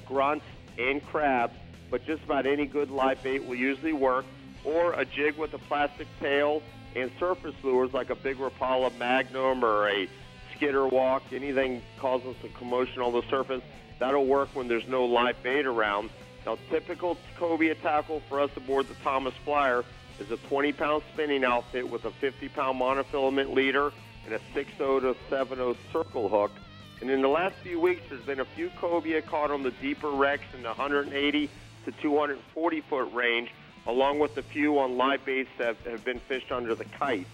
grunts, and crabs, but just about any good live bait will usually work, or a jig with a plastic tail and surface lures like a big Rapala Magnum or a skitter walk, anything causing some commotion on the surface. That'll work when there's no live bait around. Now, typical cobia tackle for us aboard the Thomas Flyer is a 20-pound spinning outfit with a 50-pound monofilament leader and a 6.0 to 7.0 circle hook. And in the last few weeks, there's been a few cobia caught on the deeper wrecks in the 180 to 240-foot range, along with a few on live baits that have been fished under the kite.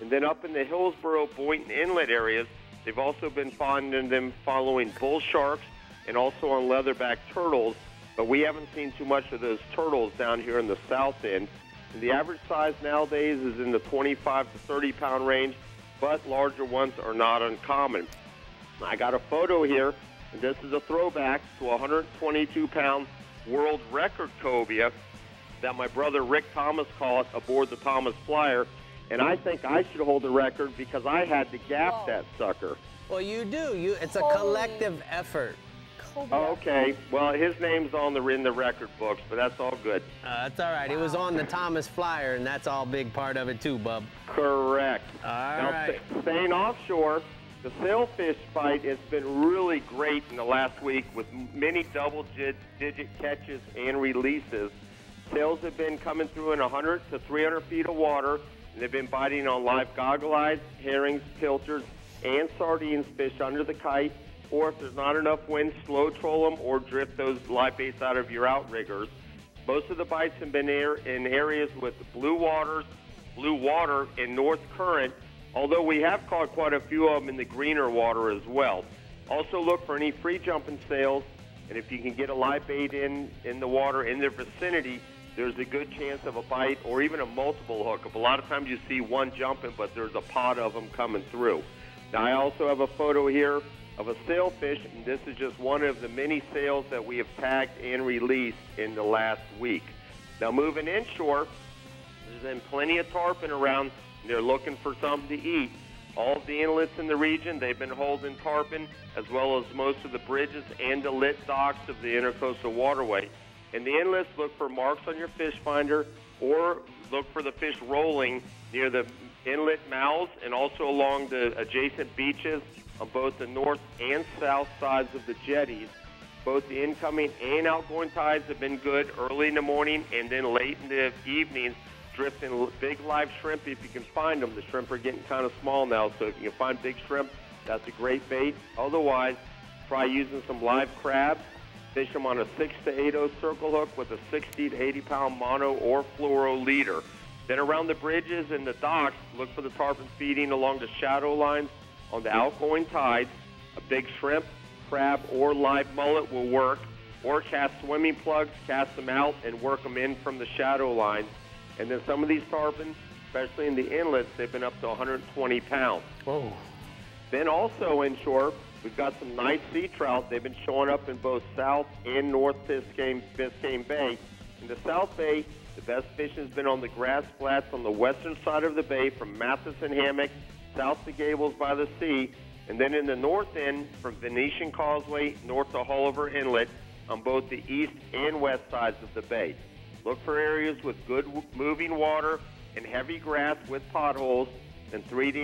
And then up in the Hillsborough, Boynton Inlet areas, they've also been finding them following bull sharks and also on leatherback turtles. But we haven't seen too much of those turtles down here in the south end. And the average size nowadays is in the 25 to 30-pound range, but larger ones are not uncommon. I got a photo here, and this is a throwback to a 122-pound world record cobia that my brother Rick Thomas caught aboard the Thomas Flyer. And I think I should hold the record because I had to gap that sucker. Well, you do. It's a collective effort. Oh, okay. Well, his name's in the record books, but that's all good. That's all right. It was on the Thomas Flyer, and that's all big part of it too, bub. Correct. All now, right. Staying offshore, the sailfish fight has been really great in the last week with many double-digit catches and releases. Sails have been coming through in 100 to 300 feet of water, and they've been biting on live goggle-eyes, herrings, pilchards, and sardines fish under the kite. Or if there's not enough wind, slow troll them or drift those live baits out of your outriggers. Most of the bites have been in areas with blue water, and north current, although we have caught quite a few of them in the greener water as well. Also look for any free jumping sails, and if you can get a live bait in the water in their vicinity, there's a good chance of a bite or even a multiple hookup. A lot of times you see one jumping, but there's a pod of them coming through. Now, I also have a photo here of a sailfish, and this is just one of the many sails that we have tagged and released in the last week. Now, moving inshore, there's been plenty of tarpon around. They're looking for something to eat. All of the inlets in the region, they've been holding tarpon, as well as most of the bridges and the lit docks of the Intercoastal Waterway. In the inlets, look for marks on your fish finder, or look for the fish rolling near the inlet mouths and also along the adjacent beaches on both the north and south sides of the jetties. Both the incoming and outgoing tides have been good early in the morning, and then late in the evenings, drifting big live shrimp if you can find them. The shrimp are getting kind of small now, so if you can find big shrimp, that's a great bait. Otherwise, try using some live crabs. Fish them on a 6 to 8/0 circle hook with a 60 to 80-pound mono or fluoro leader. Then around the bridges and the docks, look for the tarpon feeding along the shadow lines on the outgoing tides. A big shrimp, crab, or live mullet will work. Or cast swimming plugs, cast them out, and work them in from the shadow lines. And then some of these tarpon, especially in the inlets, they've been up to 120 pounds. Whoa. Then also inshore, we've got some nice sea trout. They've been showing up in both South and North Biscayne Bay. In the South Bay, the best fishing has been on the grass flats on the western side of the bay from Matheson Hammock south to Gables by the Sea, and then in the north end from Venetian Causeway north to Hulliver Inlet on both the east and west sides of the bay. Look for areas with good moving water and heavy grass with potholes and 3 to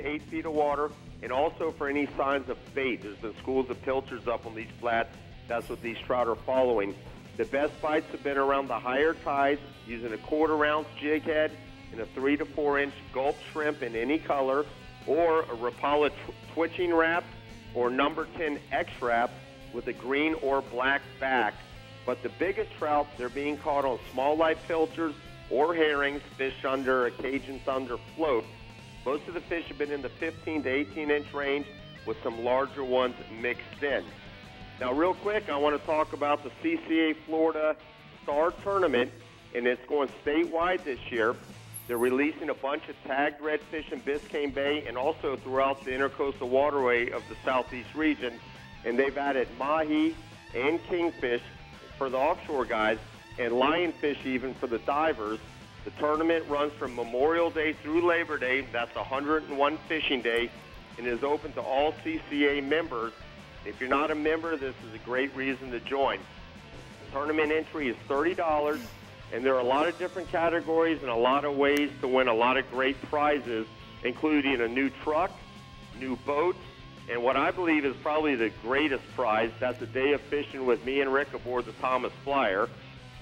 8 feet of water, and also for any signs of bait. There's been schools of pilchards up on these flats. That's what these trout are following. The best bites have been around the higher tides using a 1/4 ounce jig head and a 3 to 4 inch gulp shrimp in any color, or a Rapala twitching wrap or number 10 X wrap with a green or black back. But the biggest trout, they're being caught on small light pilchards or herrings fished under a Cajun Thunder float. Most of the fish have been in the 15 to 18 inch range with some larger ones mixed in. Now, real quick, I want to talk about the CCA Florida Star Tournament, and it's going statewide this year. They're releasing a bunch of tagged redfish in Biscayne Bay and also throughout the Intercoastal Waterway of the Southeast region, and they've added mahi and kingfish for the offshore guys and lionfish even for the divers. The tournament runs from Memorial Day through Labor Day. That's 101 fishing day, and is open to all CCA members. If you're not a member, this is a great reason to join. Tournament entry is $30, and there are a lot of different categories and a lot of ways to win a lot of great prizes, including a new truck, new boat, and what I believe is probably the greatest prize. That's a day of fishing with me and Rick aboard the Thomas Flyer,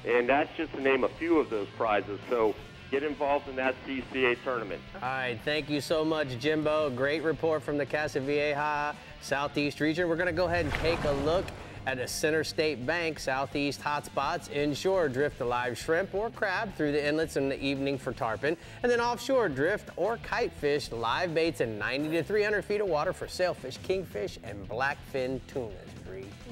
and that's just to name a few of those prizes. So get involved in that CCA tournament. All right, thank you so much, Jimbo. Great report from the Casa Vieja Southeast region. We're going to go ahead and take a look at a Center State Bank Southeast hotspots. Inshore, drift the live shrimp or crab through the inlets in the evening for tarpon. And then offshore, drift or kite fish live baits in 90 to 300 feet of water for sailfish, kingfish, and blackfin tunas.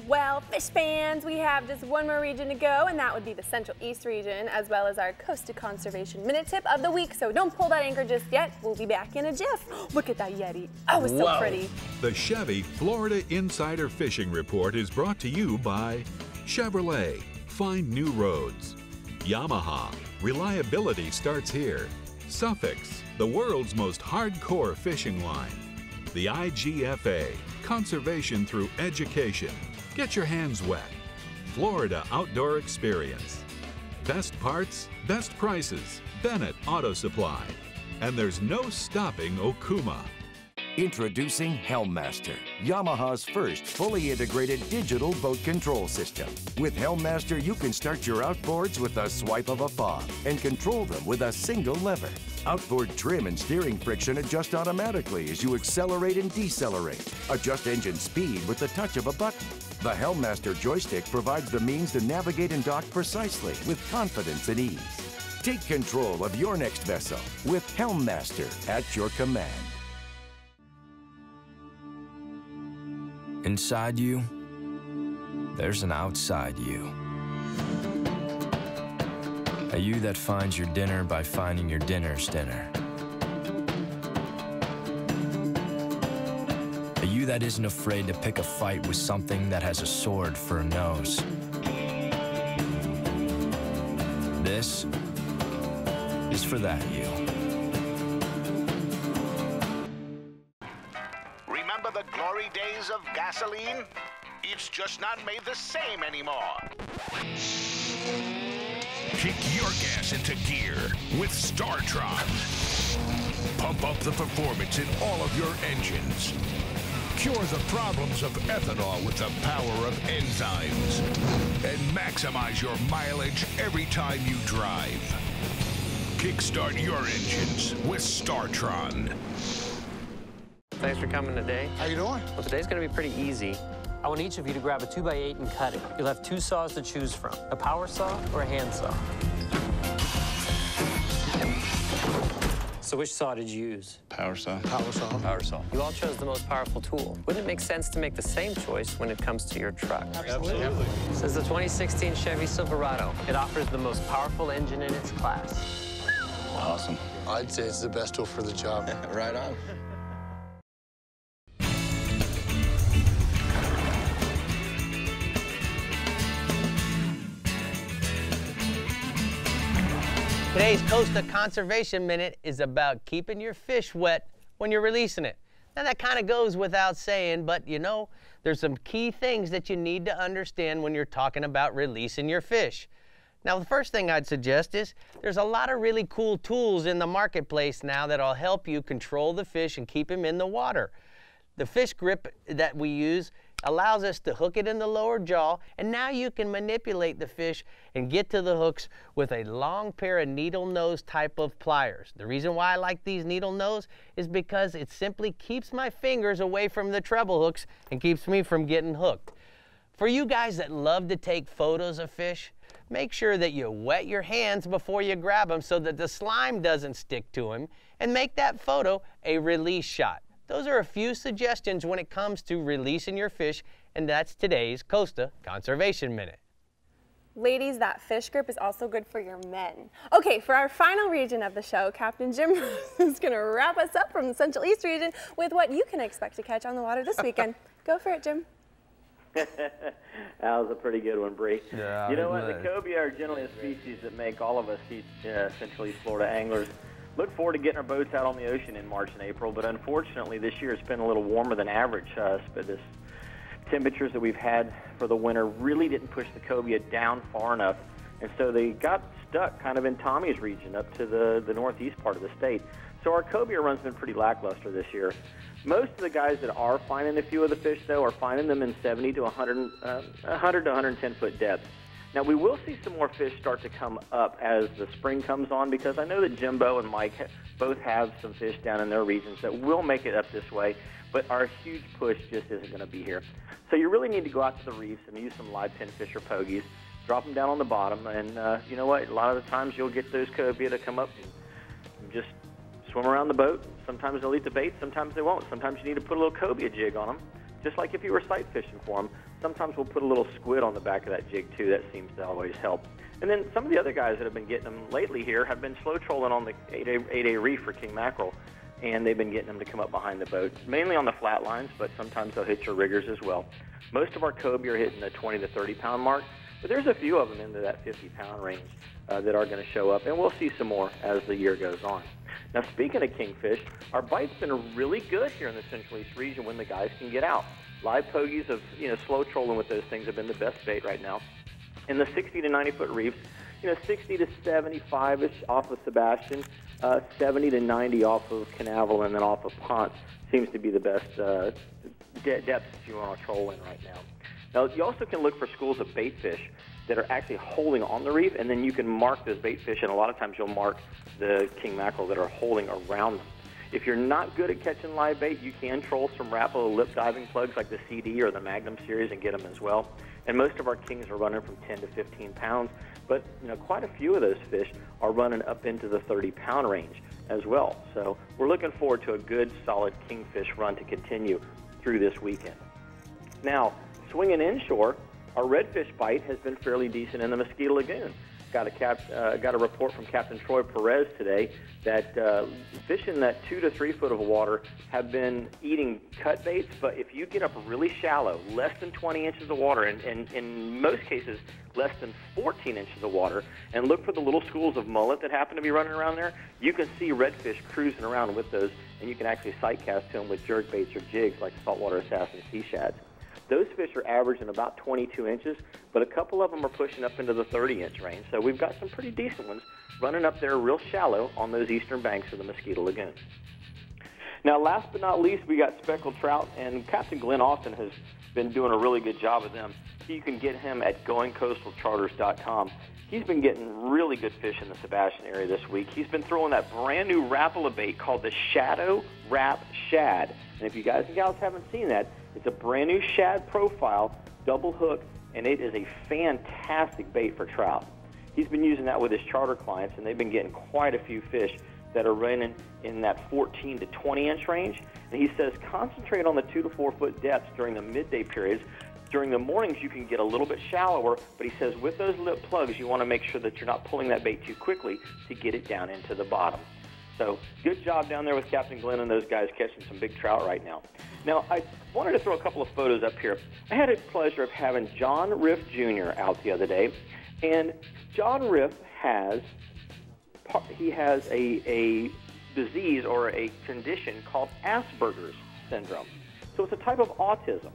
Well, fish fans, we have just one more region to go, and that would be the Central East region, as well as our Coast to Conservation Minute Tip of the Week. So don't pull that anchor just yet. We'll be back in a jiff. Look at that Yeti. Oh, it's so pretty. The Chevy Florida Insider Fishing Report is brought to you by Chevrolet. Find new roads. Yamaha. Reliability starts here. Suffix. The world's most hardcore fishing line. The IGFA. Conservation through education. Get your hands wet. Florida Outdoor Experience. Best parts, best prices. Bennett Auto Supply. And there's no stopping Okuma. Introducing Helmmaster, Yamaha's first fully integrated digital boat control system. With Helmmaster, you can start your outboards with a swipe of a paw and control them with a single lever. Outboard trim and steering friction adjust automatically as you accelerate and decelerate. Adjust engine speed with the touch of a button. The Helmmaster joystick provides the means to navigate and dock precisely with confidence and ease. Take control of your next vessel with Helmmaster at your command. Inside you, there's an outside you. A you that finds your dinner by finding your dinner's dinner. A you that isn't afraid to pick a fight with something that has a sword for a nose. This is for that you. Remember the glory days of gasoline? It's just not made the same anymore. Kick your gas into gear with STARTRON. Pump up the performance in all of your engines. Cure the problems of ethanol with the power of enzymes. And maximize your mileage every time you drive. Kickstart your engines with STARTRON. Thanks for coming today. How you doing? Well, today's going to be pretty easy. I want each of you to grab a 2x8 and cut it. You'll have 2 saws to choose from, a power saw or a hand saw. So which saw did you use? Power saw. Power saw. Power saw. You all chose the most powerful tool. Wouldn't it make sense to make the same choice when it comes to your truck? Absolutely. This is the 2016 Chevy Silverado. It offers the most powerful engine in its class. Awesome. I'd say it's the best tool for the job. Right on. Today's Costa Conservation Minute is about keeping your fish wet when you're releasing it. Now that kind of goes without saying, but you know, there's some key things that you need to understand when you're talking about releasing your fish. Now the first thing I'd suggest is there's a lot of really cool tools in the marketplace now that'll help you control the fish and keep him in the water. The fish grip that we use allows us to hook it in the lower jaw, and now you can manipulate the fish and get to the hooks with a long pair of needle nose type of pliers. The reason why I like these needle nose is because it simply keeps my fingers away from the treble hooks and keeps me from getting hooked. For you guys that love to take photos of fish, make sure that you wet your hands before you grab them so that the slime doesn't stick to them, and make that photo a release shot. Those are a few suggestions when it comes to releasing your fish, and that's today's Costa Conservation Minute. Ladies, that fish grip is also good for your men. Okay, for our final region of the show, Captain Jim is going to wrap us up from the Central East region with what you can expect to catch on the water this weekend. Go for it, Jim. That was a pretty good one, Bree. Yeah, you know what? The cobia are generally a species that make all of us Central East Florida anglers look forward to getting our boats out on the ocean in March and April, but unfortunately this year it's been a little warmer than average. But this temperatures that we've had for the winter really didn't push the cobia down far enough, and so they got stuck kind of in Tommy's region up to the northeast part of the state. So our cobia run's been pretty lackluster this year. Most of the guys that are finding a few of the fish, though, are finding them in 70 to 100 to 110 foot depth. Now, we will see some more fish start to come up as the spring comes on, because I know that Jimbo and Mike both have some fish down in their regions that will make it up this way, but our huge push just isn't going to be here. So you really need to go out to the reefs and use some live pinfish or pogies, drop them down on the bottom, and you know what? A lot of the times you'll get those cobia to come up and just swim around the boat. Sometimes they'll eat the bait, sometimes they won't. Sometimes you need to put a little cobia jig on them, just like if you were sight fishing for them. Sometimes we'll put a little squid on the back of that jig, too. That seems to always help. And then some of the other guys that have been getting them lately here have been slow trolling on the 8A reef for king mackerel, and they've been getting them to come up behind the boat, mainly on the flat lines, but sometimes they'll hit your riggers as well. Most of our cobia are hitting the 20 to 30 pound mark, but there's a few of them into that 50 pound range that are going to show up, and we'll see some more as the year goes on. Now, speaking of kingfish, our bite's been really good here in the Central East region when the guys can get out. Live pogies of, slow trolling with those things have been the best bait right now. In the 60 to 90 foot reefs, 60 to 75-ish off of Sebastian, 70 to 90 off of Canaveral, and then off of Ponce seems to be the best depths that you want to troll in right now. Now, you also can look for schools of bait fish that are actually holding on the reef, and then you can mark those bait fish, and a lot of times you'll mark the king mackerel that are holding around them. If you're not good at catching live bait, you can troll some Rapala lip diving plugs like the CD or the Magnum series and get them as well. And most of our kings are running from 10 to 15 pounds, but quite a few of those fish are running up into the 30-pound range as well. So we're looking forward to a good, solid kingfish run to continue through this weekend. Now, swinging inshore, our redfish bite has been fairly decent in the Mosquito Lagoon. got a report from Captain Troy Perez today that fish in that 2 to 3 foot of water have been eating cut baits, but if you get up really shallow, less than 20 inches of water, and in most cases less than 14 inches of water, and look for the little schools of mullet that happen to be running around there, you can see redfish cruising around with those, and you can actually sight cast to them with jerk baits or jigs like saltwater assassin sea shads. Those fish are averaging about 22 inches, but a couple of them are pushing up into the 30-inch range. So we've got some pretty decent ones running up there real shallow on those eastern banks of the Mosquito Lagoon. Now, last but not least, we got speckled trout, and Captain Glenn Austin has been doing a really good job of them. You can get him at goingcoastalcharters.com. He's been getting really good fish in the Sebastian area this week. He's been throwing that brand new Rapala bait called the Shadow Rap Shad. And if you guys and gals haven't seen that, it's a brand new shad profile, double hook, and it is a fantastic bait for trout. He's been using that with his charter clients, and they've been getting quite a few fish that are running in that 14 to 20-inch range. And he says concentrate on the 2 to 4 foot depths during the midday periods. During the mornings, you can get a little bit shallower, but he says with those lip plugs, you want to make sure that you're not pulling that bait too quickly to get it down into the bottom. So good job down there with Captain Glenn and those guys catching some big trout right now. Now, I wanted to throw a couple of photos up here. I had the pleasure of having John Riff Jr. out the other day, and John Riff has a disease or a condition called Asperger's syndrome. So it's a type of autism.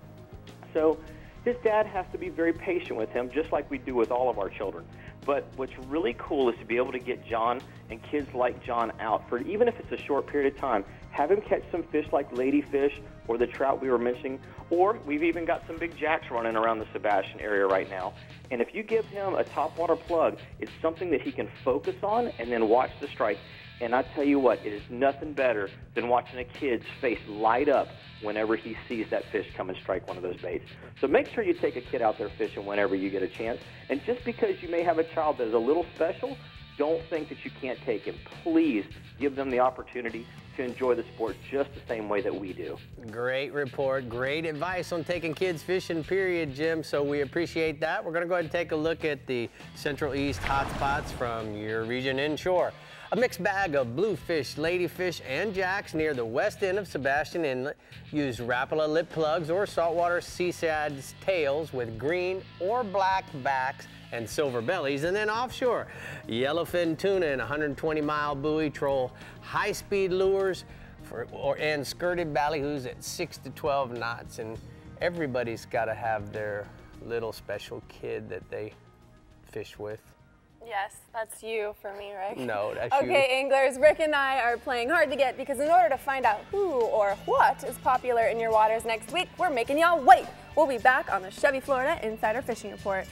So his dad has to be very patient with him, just like we do with all of our children. But what's really cool is to be able to get John and kids like John out for, even if it's a short period of time, have him catch some fish like ladyfish or the trout we were mentioning, or we've even got some big jacks running around the Sebastian area right now. And if you give him a topwater plug, it's something that he can focus on and then watch the strike. And I tell you what, it is nothing better than watching a kid's face light up whenever he sees that fish come and strike one of those baits. So make sure you take a kid out there fishing whenever you get a chance. And just because you may have a child that is a little special, don't think that you can't take him. Please give them the opportunity to enjoy the sport just the same way that we do. Great report, great advice on taking kids fishing, period, Jim. So we appreciate that. We're going to go ahead and take a look at the Central East hotspots from your region inshore. A mixed bag of bluefish, ladyfish, and jacks near the west end of Sebastian Inlet. Use Rapala lip plugs or saltwater sea shad's tails with green or black backs and silver bellies. And then offshore, yellowfin tuna in 120-mile buoy troll, high-speed lures and skirted ballyhoos at 6 to 12 knots. And everybody's got to have their little special kid that they fish with. Yes, that's you for me, Rick. No, that's you. Okay, anglers, Rick and I are playing hard to get because in order to find out who or what is popular in your waters next week, we're making y'all wait. We'll be back on the Chevy, Florida Insider Fishing Report.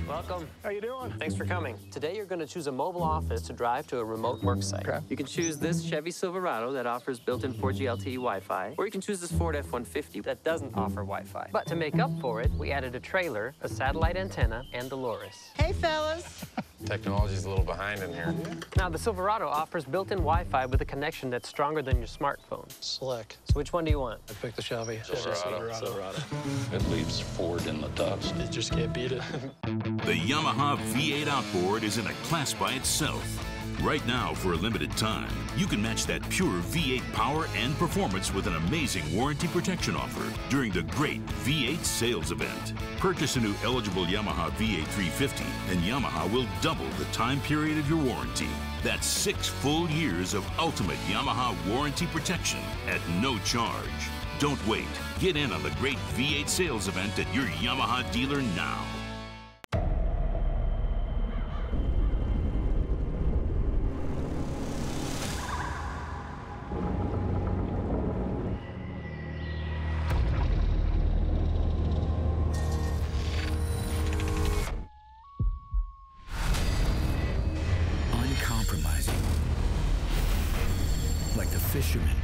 Welcome. How you doing? Thanks for coming. Today you're going to choose a mobile office to drive to a remote work site. Okay. You can choose this Chevy Silverado that offers built-in 4G LTE Wi-Fi, or you can choose this Ford F-150 that doesn't offer Wi-Fi. But to make up for it, we added a trailer, a satellite antenna, and Dolores. Hey, fellas. Technology's a little behind in here. Now, the Silverado offers built-in Wi-Fi with a connection that's stronger than your smartphone. Slick. So which one do you want? I picked the Chevy. Silverado. It leaves Ford in the dust. You just can't beat it. The Yamaha V8 outboard is in a class by itself. Right now, for a limited time, you can match that pure V8 power and performance with an amazing warranty protection offer during the great V8 sales event. Purchase a new eligible Yamaha V8 350 and Yamaha will double the time period of your warranty. That's 6 full years of ultimate Yamaha warranty protection at no charge. Don't wait. Get in on the great V8 sales event at your Yamaha dealer now. Like the fishermen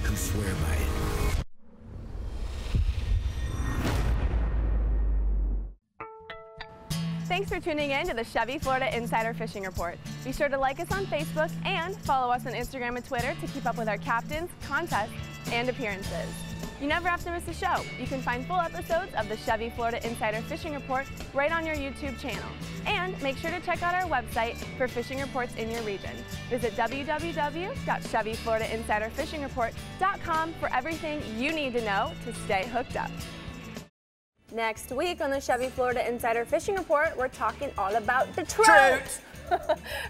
who swear by it. Thanks for tuning in to the Chevy, Florida Insider Fishing Report. Be sure to like us on Facebook and follow us on Instagram and Twitter to keep up with our captains, contests, and appearances. You never have to miss a show. You can find full episodes of the Chevy Florida Insider Fishing Report right on your YouTube channel. And make sure to check out our website for fishing reports in your region. Visit www.ChevyFloridaInsiderFishingReport.com for everything you need to know to stay hooked up. Next week on the Chevy Florida Insider Fishing Report, we're talking all about the trout.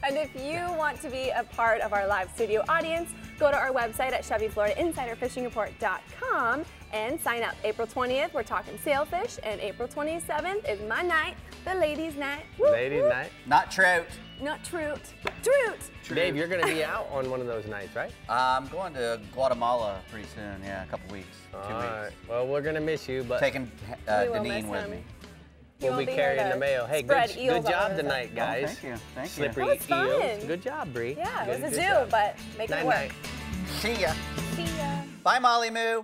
And if you want to be a part of our live studio audience, go to our website at ChevyFloridaInsiderFishingReport.com and sign up. April 20th, we're talking sailfish, and April 27th is my night, the ladies' night. Ladies' night. Not trout. Not trout. Trout. Dave, you're going to be out on one of those nights, right? I'm going to Guatemala pretty soon. Yeah, a couple weeks. 2 weeks. Right. Well, we're going to miss you, but taking Deneen with me. We'll be carrying the mail. Hey, good job tonight, guys. Oh, thank you. Thank you. Slippery that was fun. eels. Good job, Bree. Yeah, it was a zoo, but make it work. See ya. See ya. Bye, Molly Moo.